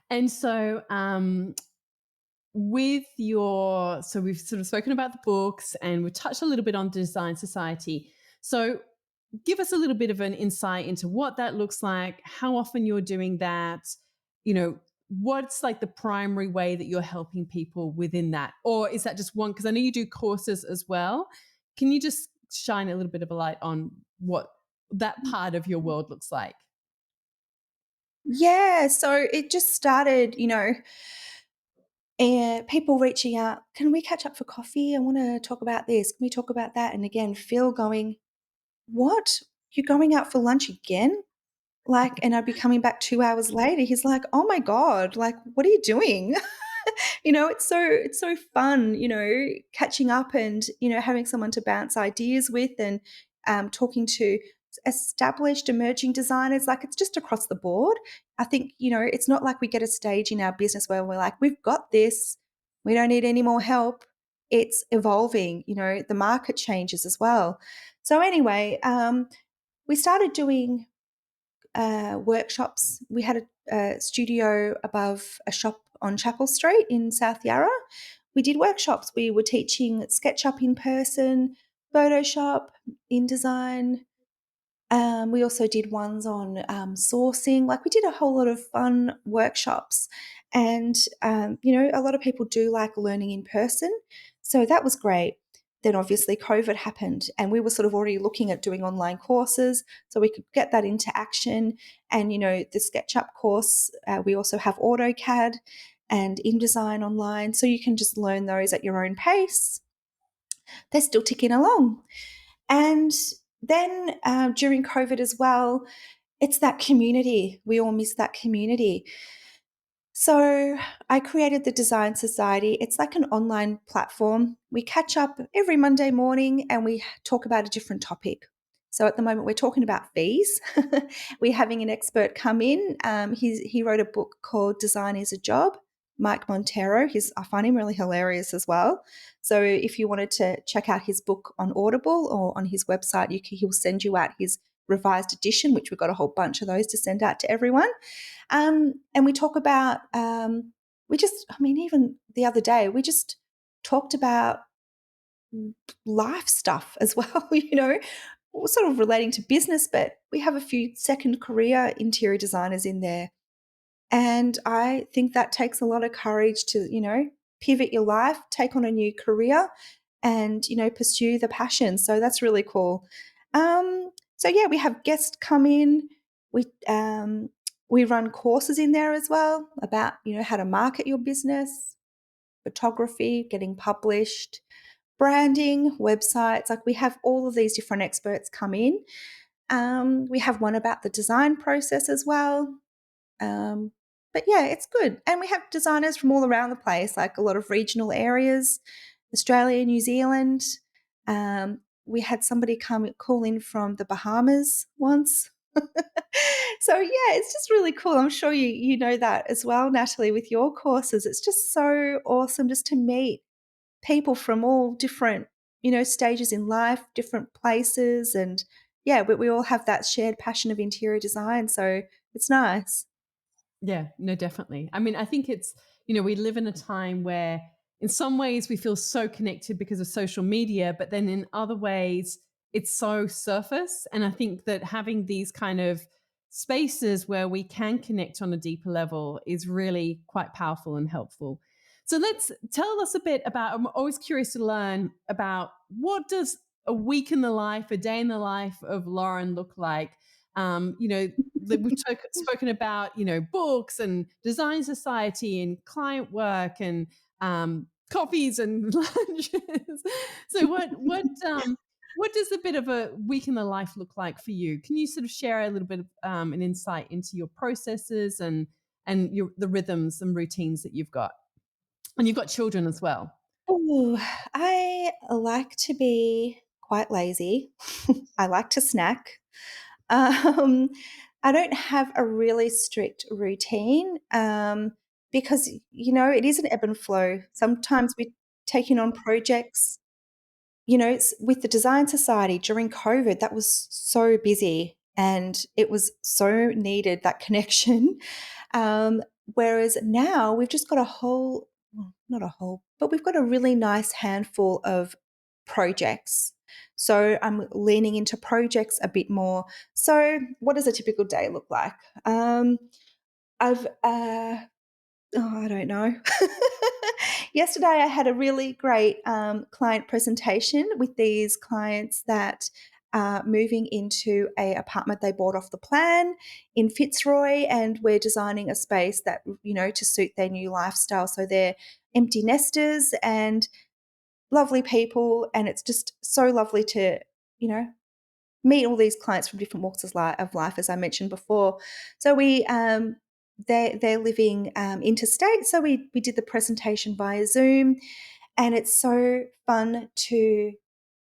And so, so we've sort of spoken about the books and we've touched a little bit on Design Society. So give us a little bit of an insight into what that looks like, how often you're doing that, what's like the primary way that you're helping people within that? Or is that just one? Because I know you do courses as well. Can you just shine a little bit of a light on what that part of your world looks like? Yeah, so it just started, and people reaching out, can we catch up for coffee? I want to talk about this. Can we talk about that? And again, Phil going, what? You're going out for lunch again? Like, and I'd be coming back 2 hours later. He's like, "Oh my god, like, what are you doing?" It's so fun, catching up and, having someone to bounce ideas with and, talking to established emerging designers. Like, it's just across the board. I think, it's not like we get a stage in our business where we're like, "We've got this. We don't need any more help." It's evolving, the market changes as well. So anyway, we started doing workshops. We had a studio above a shop on Chapel Street in South Yarra. We did workshops. We were teaching SketchUp in person, Photoshop, InDesign. We also did ones on sourcing. Like, we did a whole lot of fun workshops. And, a lot of people do like learning in person. So that was great. Then obviously COVID happened and we were sort of already looking at doing online courses so we could get that into action. And, the SketchUp course, we also have AutoCAD. and InDesign online. So you can just learn those at your own pace. They're still ticking along. And then during COVID as well, it's that community. We all miss that community. So I created the Design Society. It's like an online platform. We catch up every Monday morning and we talk about a different topic. So at the moment, we're talking about fees. We're having an expert come in. He wrote a book called Design is a Job. Mike Montero. I find him really hilarious as well. So if you wanted to check out his book on Audible or on his website, he'll send you out his revised edition, which we've got a whole bunch of those to send out to everyone. And we talk about, even the other day, we just talked about life stuff as well, sort of relating to business, but we have a few second career interior designers in there. And I think that takes a lot of courage to, pivot your life, take on a new career and, pursue the passion. So that's really cool. So we have guests come in. We run courses in there as well about, how to market your business, photography, getting published, branding, websites. Like we have all of these different experts come in. We have one about the design process as well. But yeah, it's good. And we have designers from all around the place, like a lot of regional areas, Australia, New Zealand. We had somebody call in from the Bahamas once. So yeah, it's just really cool. I'm sure you know that as well, Natalie, with your courses. It's just so awesome just to meet people from all different, stages in life, different places. And yeah, but we all have that shared passion of interior design. So it's nice. Yeah, no, definitely. I mean, I think it's, we live in a time where in some ways we feel so connected because of social media, but then in other ways it's so surface. And I think that having these kind of spaces where we can connect on a deeper level is really quite powerful and helpful. So let's tell us a bit about, I'm always curious to learn about what does a week in the life, a day in the life of Lauren look like? We've spoken about, books and design society and client work and coffees and lunches. So what does a bit of a week in the life look like for you? Can you sort of share a little bit of an insight into your processes and the rhythms and routines that you've got? And you've got children as well. Ooh, I like to be quite lazy. I like to snack. Um, I don't have a really strict routine because, it is an ebb and flow. Sometimes we're taking on projects, it's with the Design Society during COVID, that was so busy and it was so needed, that connection. Um, Whereas now we've just got not a whole, but we've got a really nice handful of projects. So I'm leaning into projects a bit more. So what does a typical day look like? I've I don't know. Yesterday, I had a really great client presentation with these clients that are moving into a apartment they bought off the plan in Fitzroy, and we're designing a space that, to suit their new lifestyle. So they're empty nesters and lovely people, and it's just so lovely to, you know, meet all these clients from different walks of life, as I mentioned before. So they're living interstate, so we did the presentation via Zoom, and it's so fun to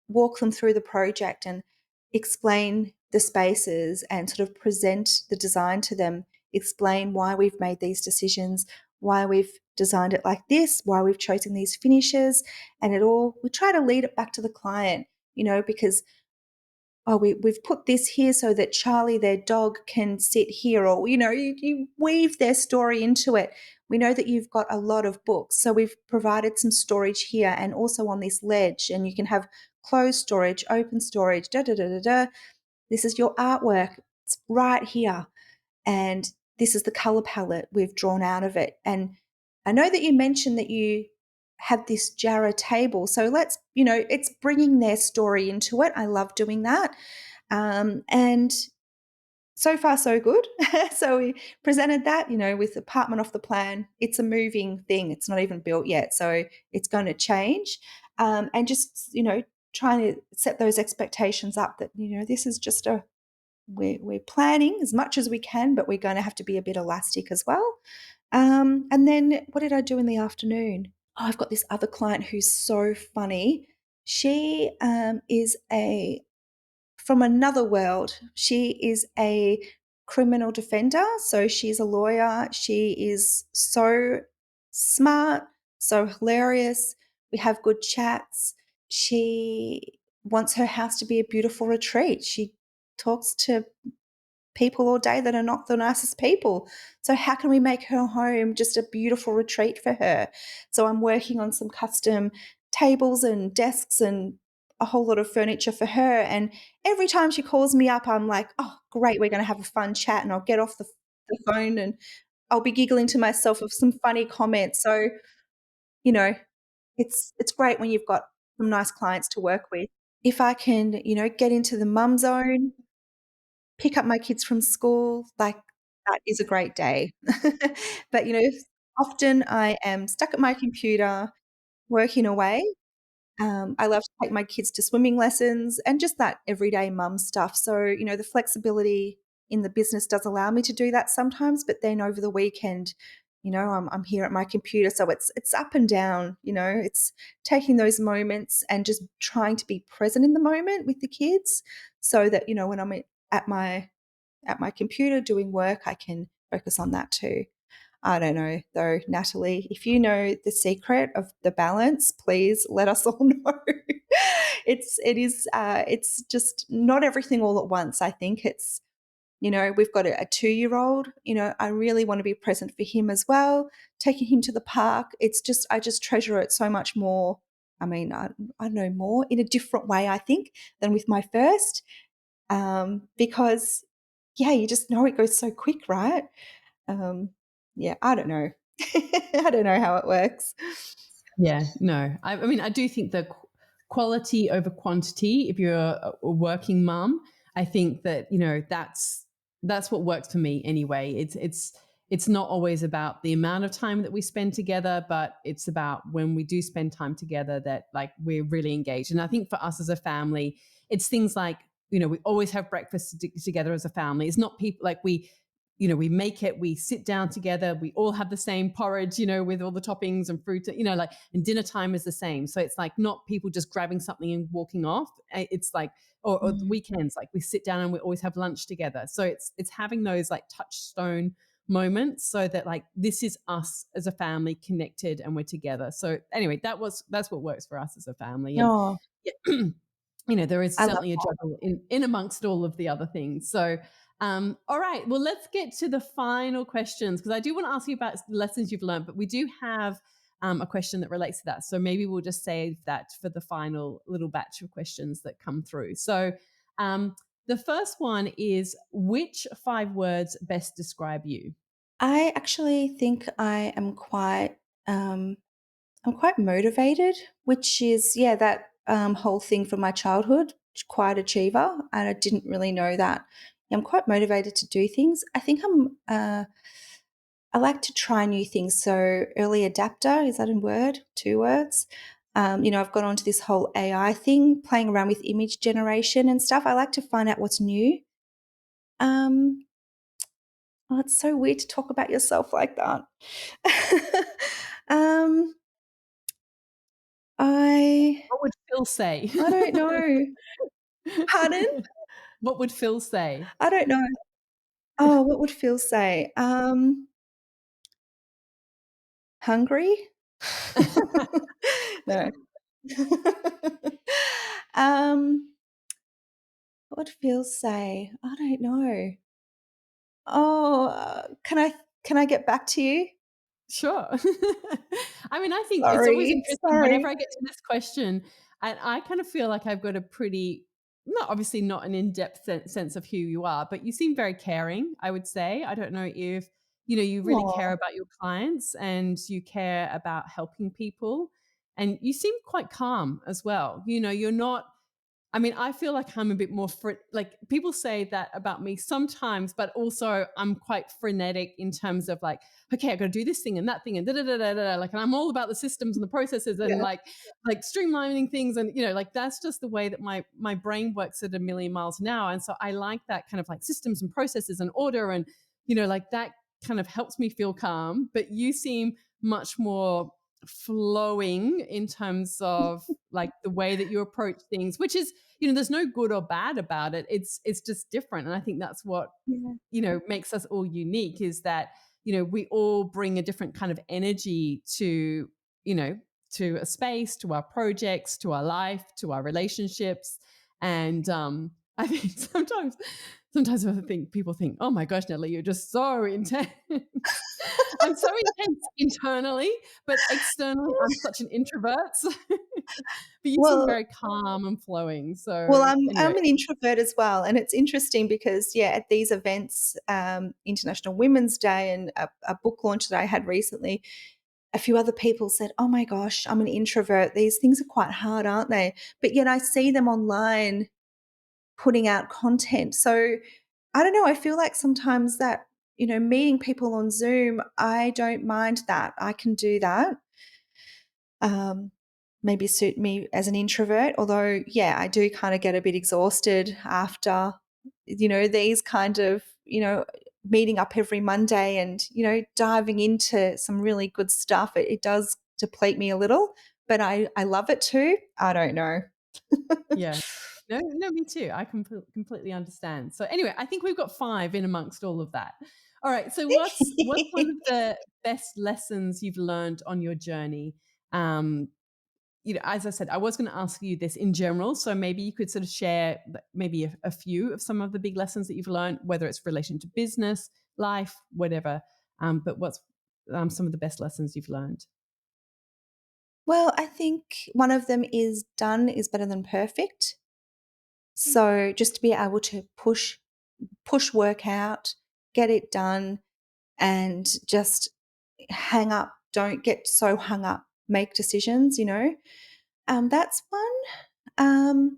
walk them through the project and explain the spaces and sort of present the design to them, explain why we've made these decisions, why we've designed it like this, why we've chosen these finishes, and we try to lead it back to the client, because we've put this here so that Charlie, their dog, can sit here, or, you weave their story into it. We know that you've got a lot of books, so we've provided some storage here and also on this ledge, and you can have closed storage, open storage, da da da da da. This is your artwork. It's right here. And this is the color palette we've drawn out of it. And I know that you mentioned that you had this Jarrah table. So it's bringing their story into it. I love doing that. And so far so good. So we presented that, with apartment off the plan. It's a moving thing. It's not even built yet, so it's going to change. And just trying to set those expectations up that this is just a we're planning as much as we can, but we're going to have to be a bit elastic as well. And then what did I do in the afternoon? Oh, I've got this other client who's so funny. She is a from another world. She is a criminal defender, so she's a lawyer. She is so smart, so hilarious. We have good chats. She wants her house to be a beautiful retreat. She talks to people all day that are not the nicest people. So how can we make her home just a beautiful retreat for her? So I'm working on some custom tables and desks and a whole lot of furniture for her. And every time she calls me up, I'm like, oh, great, we're going to have a fun chat. And I'll get off the phone and I'll be giggling to myself of some funny comments. So, you know, it's great when you've got some nice clients to work with. If I can, get into the mum zone, pick up my kids from school, like, that is a great day. But, often I am stuck at my computer working away. I love to take my kids to swimming lessons and just that everyday mum stuff. So, the flexibility in the business does allow me to do that sometimes, but then over the weekend, I'm here at my computer, so it's up and down, it's taking those moments and just trying to be present in the moment with the kids so that, when I'm at my computer doing work, I can focus on that too. I don't know though, Natalie, if you know the secret of the balance, please let us all know. It's just not everything all at once. I think we've got a 2-year-old, I really want to be present for him as well, taking him to the park. I just treasure it so much more. I mean, I know more in a different way, I think, than with my first, because yeah, you just know it goes so quick, right? Um, yeah, I don't know. I don't know how it works. Yeah, no. I mean, I do think the quality over quantity, if you're a working mum, I think that, that's what works for me anyway. It's not always about the amount of time that we spend together, but it's about when we do spend time together that like we're really engaged. And I think for us as a family, it's things like, we always have breakfast together as a family. It's not people like we make it, we sit down together, we all have the same porridge, with all the toppings and fruit, like, and dinner time is the same. So it's like not people just grabbing something and walking off. It's like, or the Mm. weekends, like we sit down and we always have lunch together. So it's having those like touchstone moments so that like this is us as a family connected and we're together. So anyway, that's what works for us as a family. And Oh, yeah, there is I love certainly a that. juggle in amongst all of the other things. So, all right, well, let's get to the final questions because I do want to ask you about the lessons you've learned, but we do have a question that relates to that. So maybe we'll just save that for the final little batch of questions that come through. So, the first one is which 5 words best describe you? I actually think um, I'm quite motivated, which is, yeah, that whole thing from my childhood, quiet achiever, and I didn't really know that. I'm quite motivated to do things. I think I like to try new things. So early adapter, is that a word? 2 words. I've gone on to this whole AI thing, playing around with image generation and stuff. I like to find out what's new. Um, oh, it's so weird to talk about yourself like that. um, I What would Phil say? I don't know. Pardon? What would Phil say? I don't know. Oh, what would Phil say? Hungry? No. Um, what would Phil say? I don't know. Oh, can I get back to you? Sure. I mean, I think it's always Sorry, interesting whenever sorry. I get to this question, and I kind of feel like I've got a pretty, not obviously not an in-depth sense of who you are, but you seem very caring, I would say. I don't know if, you really care Aw. about your clients and you care about helping people, and you seem quite calm as well. You're not I mean, I feel like I'm a bit more like people say that about me sometimes, but also I'm quite frenetic in terms of like, okay, I got to do this thing and that thing and da da da da da. Like, and I'm all about the systems and the processes and Yeah. like streamlining things, and like that's just the way that my brain works at a million miles an hour. And so I like that kind of like systems and processes and order, and like that kind of helps me feel calm. But you seem much more flowing in terms of like the way that you approach things, which is, there's no good or bad about it. It's just different. And I think that's what, Yeah. makes us all unique, is that, we all bring a different kind of energy to, you know, to a space, to our projects, to our life, to our relationships. And I think sometimes I think people think, oh my gosh, Natalie, you're just so intense. I'm so intense internally, but externally, I'm such an introvert. But you seem Well very calm and flowing. well, So I'm anyway, an introvert as well, and it's interesting because, yeah, at these events, International Women's Day and a book launch that I had recently, a few other people said, "Oh my gosh, I'm an introvert. These things are quite hard, aren't they?" But yet I see them online putting out content. So I don't know, I feel like sometimes that, meeting people on Zoom, I don't mind that. I can do that. Um, maybe suit me as an introvert, although, yeah, I do kind of get a bit exhausted after, these kind of, meeting up every Monday and, diving into some really good stuff. It does deplete me a little, but I love it too. I don't know. yeah. No, no, me too. I completely understand. So anyway, I think we've got 5 in amongst all of that. All right. So what's one of the best lessons you've learned on your journey? Um, as I said, I was going to ask you this in general. So maybe you could sort of share maybe a few of some of the big lessons that you've learned, whether it's relation to business, life, whatever. But what's some of the best lessons you've learned? Well, I think one of them is done is better than perfect. So just to be able to push work out, get it done, and just hang up. Don't get so hung up. Make decisions. That's one.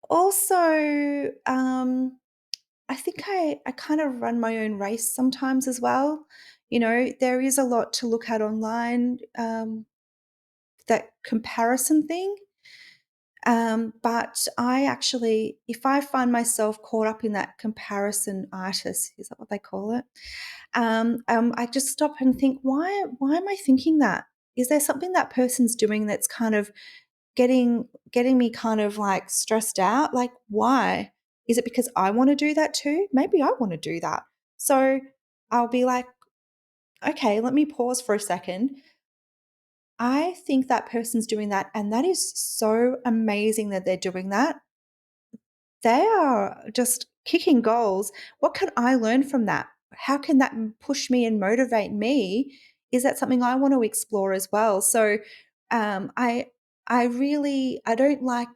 Also, I think I kind of run my own race sometimes as well. There is a lot to look at online. That comparison thing. But I actually, if I find myself caught up in that comparison itis, is that what they call it? I just stop and think, why am I thinking that? Is there something that person's doing that's kind of getting me kind of like stressed out? Like, why? Is it because I want to do that too? Maybe I want to do that. So I'll be like, okay, let me pause for a second. I think that person's doing that, and that is so amazing that they're doing that. They are just kicking goals. What can I learn from that? How can that push me and motivate me? Is that something I want to explore as well? So, I don't like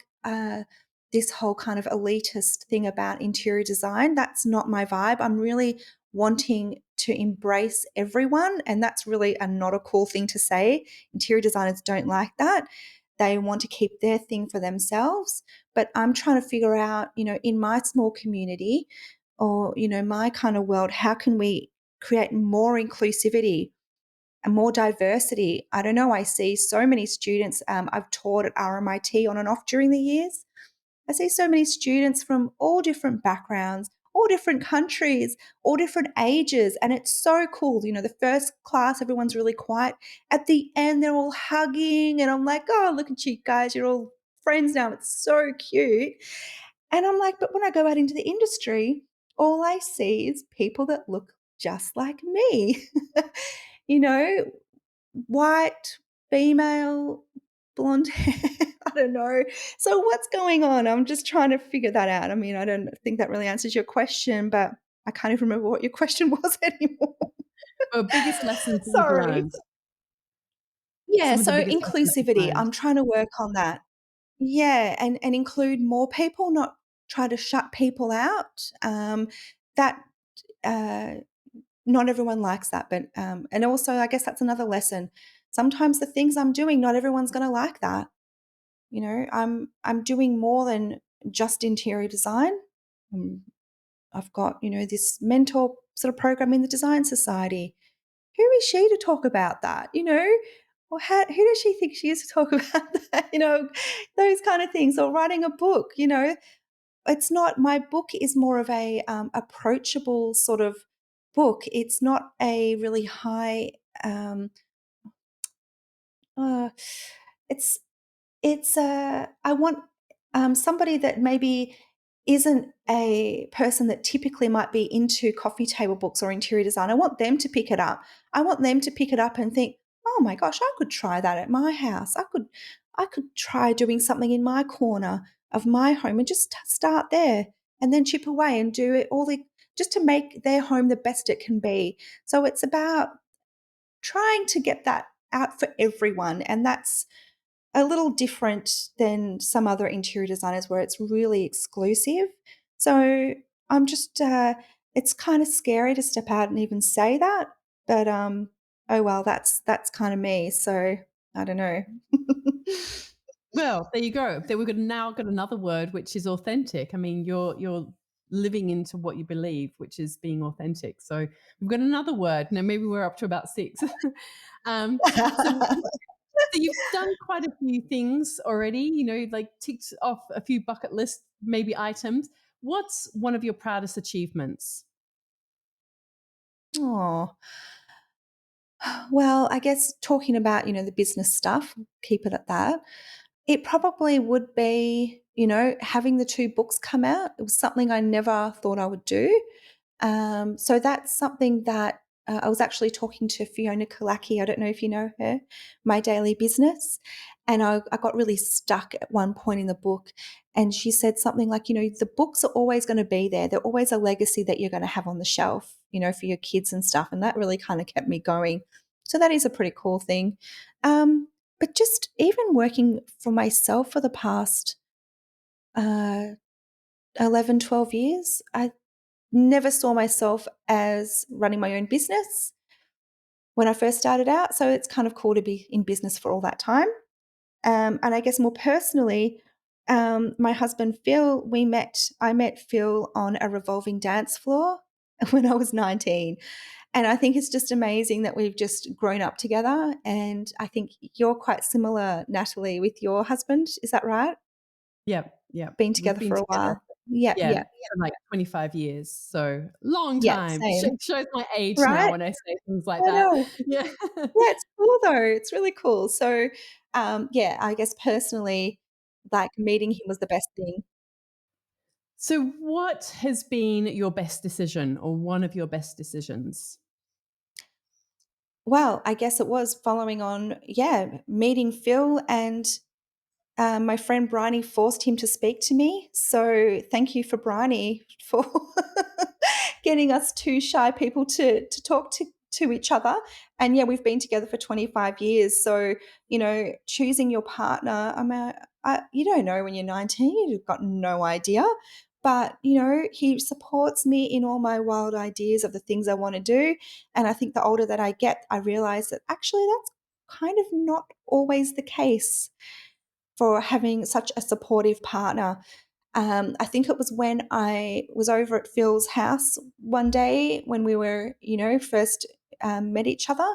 this whole kind of elitist thing about interior design. That's not my vibe. I'm really wanting to embrace everyone, and that's really not a cool thing to say. Interior designers don't like that. They want to keep their thing for themselves. But I'm trying to figure out, in my small community or, my kind of world, how can we create more inclusivity and more diversity? I don't know. I see so many students. I've taught at RMIT on and off during the years. I see so many students from all different backgrounds, all different countries, all different ages, and it's so cool. The first class, everyone's really quiet. At the end, they're all hugging, and I'm like, oh, look at you guys, you're all friends now. It's so cute. And I'm like, but when I go out into the industry, all I see is people that look just like me. you know, white, female, blonde hair. I don't know. So what's going on? I'm just trying to figure that out. I mean, I don't think that really answers your question, but I can't even remember what your question was anymore. Biggest lessons that you've Sorry. learned. Yeah, Some of the so biggest lessons you've inclusivity, learned. I'm trying to work on that. Yeah, and include more people, not try to shut people out. That uh, Not everyone likes that, but and also I guess that's another lesson. Sometimes the things I'm doing, not everyone's going to like that. I'm doing more than just interior design. Um, I've got, this mentor sort of program in the Design Society. Who is she to talk about that, Or who does she think she is to talk about that, those kind of things, or writing a book, It's not my book is more of a, approachable sort of book. It's not a really high, uh, it's I want, somebody that maybe isn't a person that typically might be into coffee table books or interior design. I want them to pick it up. I want them to pick it up and think, "Oh my gosh, I could try that at my house. I could try doing something in my corner of my home and just start there and then chip away and do it all the just to make their home the best it can be." So it's about trying to get that out for everyone, and that's a little different than some other interior designers where it's really exclusive. So I'm just, it's kind of scary to step out and even say that, but oh well, that's kind of me. So I don't know. Well, there you go. Then we've now got another word, which is authentic. I mean, you're living into what you believe, which is being authentic. So we've got another word. Now maybe we're up to about six. um, so So you've done quite a few things already, like ticked off a few bucket list maybe items. What's one of your proudest achievements? Oh, well, I guess talking about the business stuff, keep it at that. It probably would be, having the 2 books come out. It was something I never thought I would do. So that's something that, I was actually talking to Fiona Kalaki, I don't know if you know her, My Daily Business, and I got really stuck at one point in the book, and she said something like, "The books are always gonna be there. They're always a legacy that you're gonna have on the shelf, for your kids and stuff," and that really kinda kept me going. So that is a pretty cool thing. Um, but just even working for myself for the past, uh, 11, 12 years, I never saw myself as running my own business when I first started out, so it's kind of cool to be in business for all that time. And I guess more personally, my husband Phil, I met Phil on a revolving dance floor when I was 19. And I think it's just amazing that we've just grown up together. And I think you're quite similar, Natalie, with your husband. Is that right? Yeah, yeah. Been We've together been for a together, while. Yeah, yeah, yeah, for like 25 years. So long yeah, time. same. Shows my age now Right? when I say things like I that. know. Yeah. Yeah, it's cool though. It's really cool. So, yeah, I guess personally, like meeting him was the best thing. So what has been your best decision or one of your best decisions? Well, I guess it was following on, yeah, meeting Phil and my friend Bryony forced him to speak to me. So thank you for Bryony for getting us 2 shy people to talk to each other. And yeah, we've been together for 25 years. So, choosing your partner, you don't know when you're 19, you've got no idea. But, he supports me in all my wild ideas of the things I want to do. And I think the older that I get, I realize that actually that's kind of not always the case for having such a supportive partner. I think it was when I was over at Phil's house one day when we were, first met each other,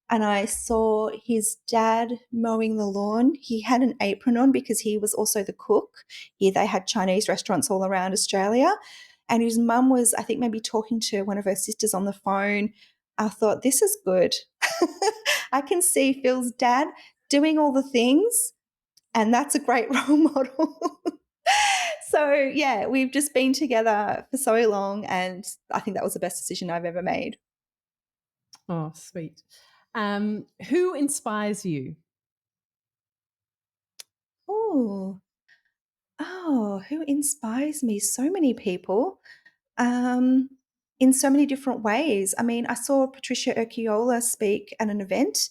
and I saw his dad mowing the lawn. He had an apron on because he was also the cook. Here they had Chinese restaurants all around Australia. And his mum was, I think, maybe talking to one of her sisters on the phone. I thought, this is good. I can see Phil's dad doing all the things, and that's a great role model. So, yeah, we've just been together for so long, and I think that was the best decision I've ever made. Oh, sweet. Who inspires you? Oh, who inspires me? So many people, um, in so many different ways. I mean, I saw Patricia Urquiola speak at an event.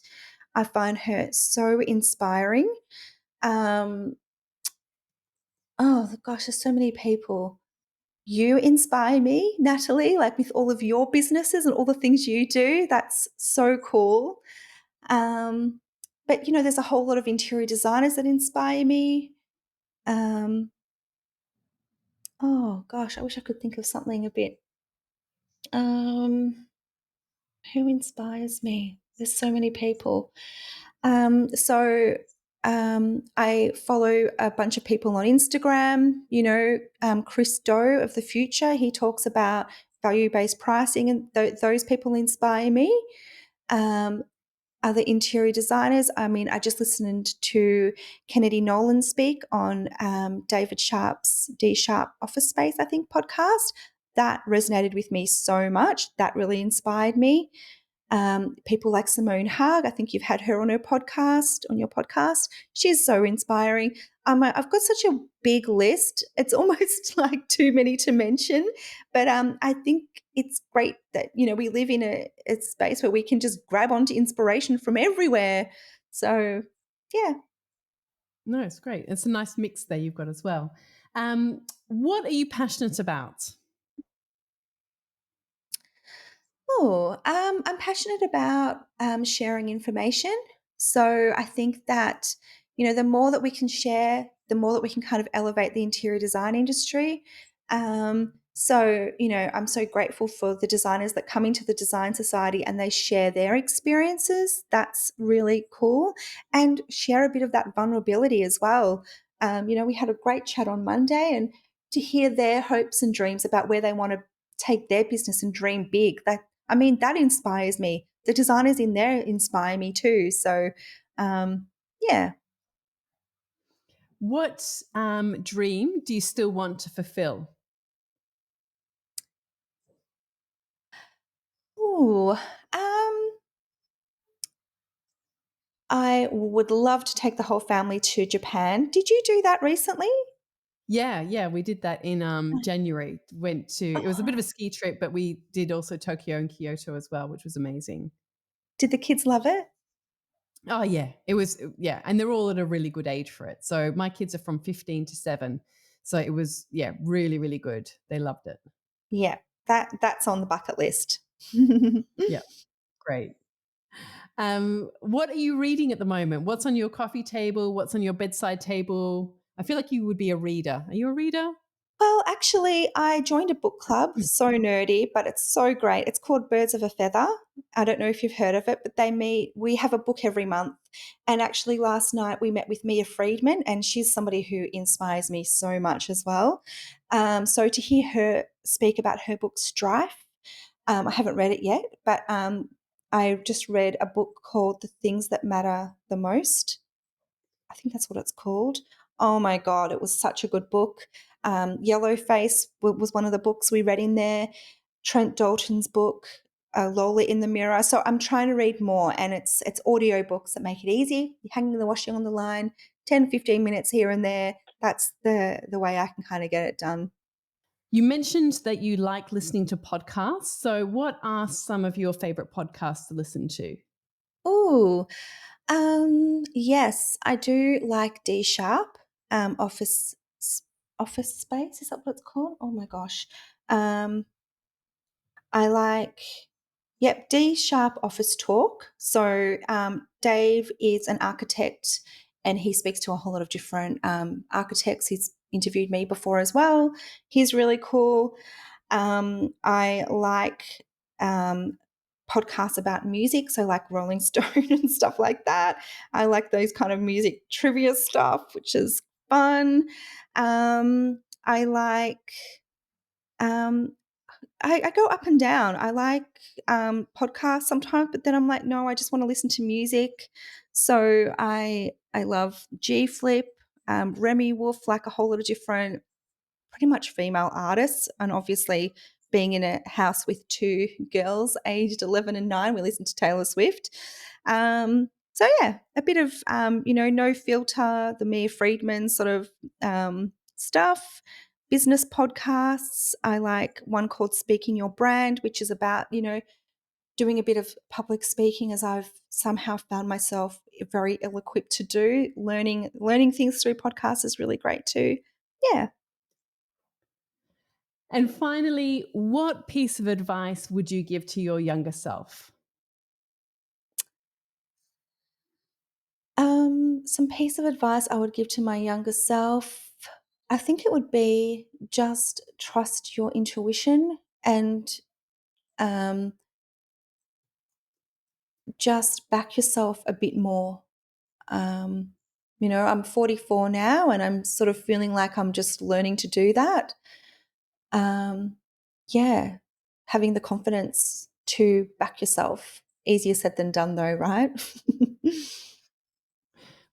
I find her so inspiring. Um, oh gosh, there's so many people. You inspire me, Natalie, like with all of your businesses and all the things you do. That's so cool. Um, but, there's a whole lot of interior designers that inspire me. Um, oh gosh, I wish I could think of something a bit. Um, who inspires me? There's so many people. So I follow a bunch of people on Instagram. Chris Do of the Future. He talks about value-based pricing, and those people inspire me. Um, Other interior designers. I mean, I just listened to Kennedy Nolan speak on David Sharp's D Sharp Office Space, I think, podcast. That resonated with me so much. That really inspired me. People like Simone Hugg. I think you've had her on your podcast. She's so inspiring. I've got such a big list. It's almost like too many to mention, but I think it's great that we live in a space where we can just grab onto inspiration from everywhere. So, yeah. No, it's great. It's a nice mix there you've got as well. What are you passionate about? Oh, I'm passionate about sharing information. So I think that, the more that we can share, the more that we can kind of elevate the interior design industry. I'm so grateful for the designers that come into the Design Society and they share their experiences. That's really cool. And share a bit of that vulnerability as well. We had a great chat on Monday, and to hear their hopes and dreams about where they want to take their business and dream big. That inspires me. The designers in there inspire me too. So, yeah. What dream do you still want to fulfill? Ooh, I would love to take the whole family to Japan. Did you do that recently? Yeah, yeah, we did that in January. Went to it was a bit of a Oh, ski trip, but we did also Tokyo and Kyoto as well, which was amazing. did the kids love it? Oh yeah, it was yeah, and they're all at a really good age for it. So my kids are from 15 to 7. So it was yeah, really really good. They loved it. Yeah, that's on the bucket list. Yeah, great. What are you reading at the moment? What's on your coffee table? What's on your bedside table? I feel like you would be a reader. Are you a reader? Well, actually, I joined a book club, so nerdy, but it's so great. It's called Birds of a Feather. I don't know if you've heard of it, but we have a book every month. And actually, last night we met with Mia Friedman, and she's somebody who inspires me so much as well. So to hear her speak about her book, Strife, I haven't read it yet, but I just read a book called The Things That Matter the Most. I think that's what it's called. Oh my God, it was such a good book. Yellowface was one of the books we read in there. Trent Dalton's book, Lola in the Mirror. So I'm trying to read more, and it's audio books that make it easy. You're hanging the washing on the line, 10, 15 minutes here and there. That's the way I can kind of get it done. You mentioned that you like listening to podcasts. So what are some of your favorite podcasts to listen to? Ooh, yes, I do like D Sharp, Office Space. Is that what it's called? Oh my gosh. Um, I like, yep, D Sharp Office Talk. So Dave is an architect and he speaks to a whole lot of different architects. He's interviewed me before as well. He's really cool. I like um, podcasts about music, so like Rolling Stone and stuff like that. I like those kind of music trivia stuff, which is fun. I like um, I go up and down. I like podcasts sometimes, but then I'm like, no, I just want to listen to music. So I love G Flip, Remy Wolf, like a whole lot of different, pretty much female artists. And obviously, being in a house with two girls aged 11 and 9, we listen to Taylor Swift. So yeah, a bit of no filter, the Mia Friedman sort of stuff. Business podcasts. I like one called Speaking Your Brand, which is about, doing a bit of public speaking, as I've somehow found myself very ill-equipped to do. Learning things through podcasts is really great too. Yeah. And finally, what piece of advice would you give to your younger self? some piece of advice I would give to my younger self, I think it would be just trust your intuition and um, just back yourself a bit more. Um, I'm 44 now and I'm sort of feeling like I'm just learning to do that. Um, yeah, having the confidence to back yourself. Easier said than done, though, right?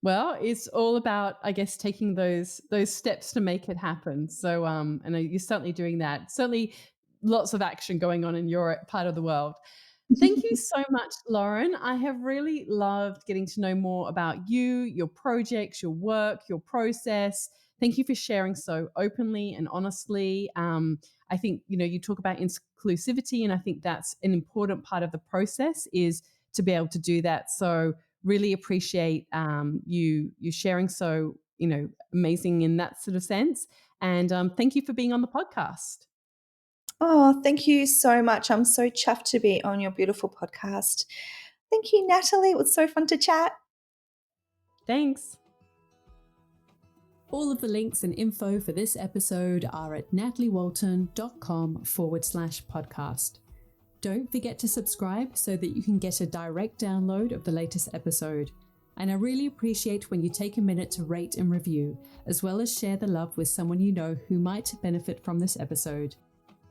Well, it's all about, I guess, taking those steps to make it happen. So, and you're certainly doing that. Certainly, lots of action going on in your part of the world. Thank you so much, Lauren. I have really loved getting to know more about you, your projects, your work, your process. Thank you for sharing so openly and honestly. I think you talk about inclusivity, and I think that's an important part of the process is to be able to do that. So really appreciate you sharing so amazing in that sort of sense. And thank you for being on the podcast. Oh, thank you so much. I'm so chuffed to be on your beautiful podcast. Thank you, Natalie. It was so fun to chat. Thanks. All of the links and info for this episode are at nataliewalton.com/podcast. Don't forget to subscribe so that you can get a direct download of the latest episode. And I really appreciate when you take a minute to rate and review, as well as share the love with someone you know who might benefit from this episode,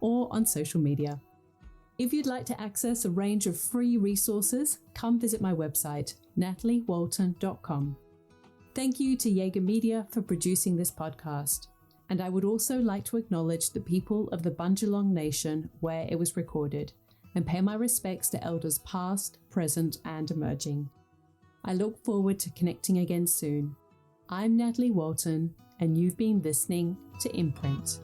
or on social media. If you'd like to access a range of free resources, come visit my website, nataliewalton.com. Thank you to Jaeger Media for producing this podcast. And I would also like to acknowledge the people of the Bundjalung Nation where it was recorded, and pay my respects to elders past, present, and emerging. I look forward to connecting again soon. I'm Natalie Walton, and you've been listening to Imprint.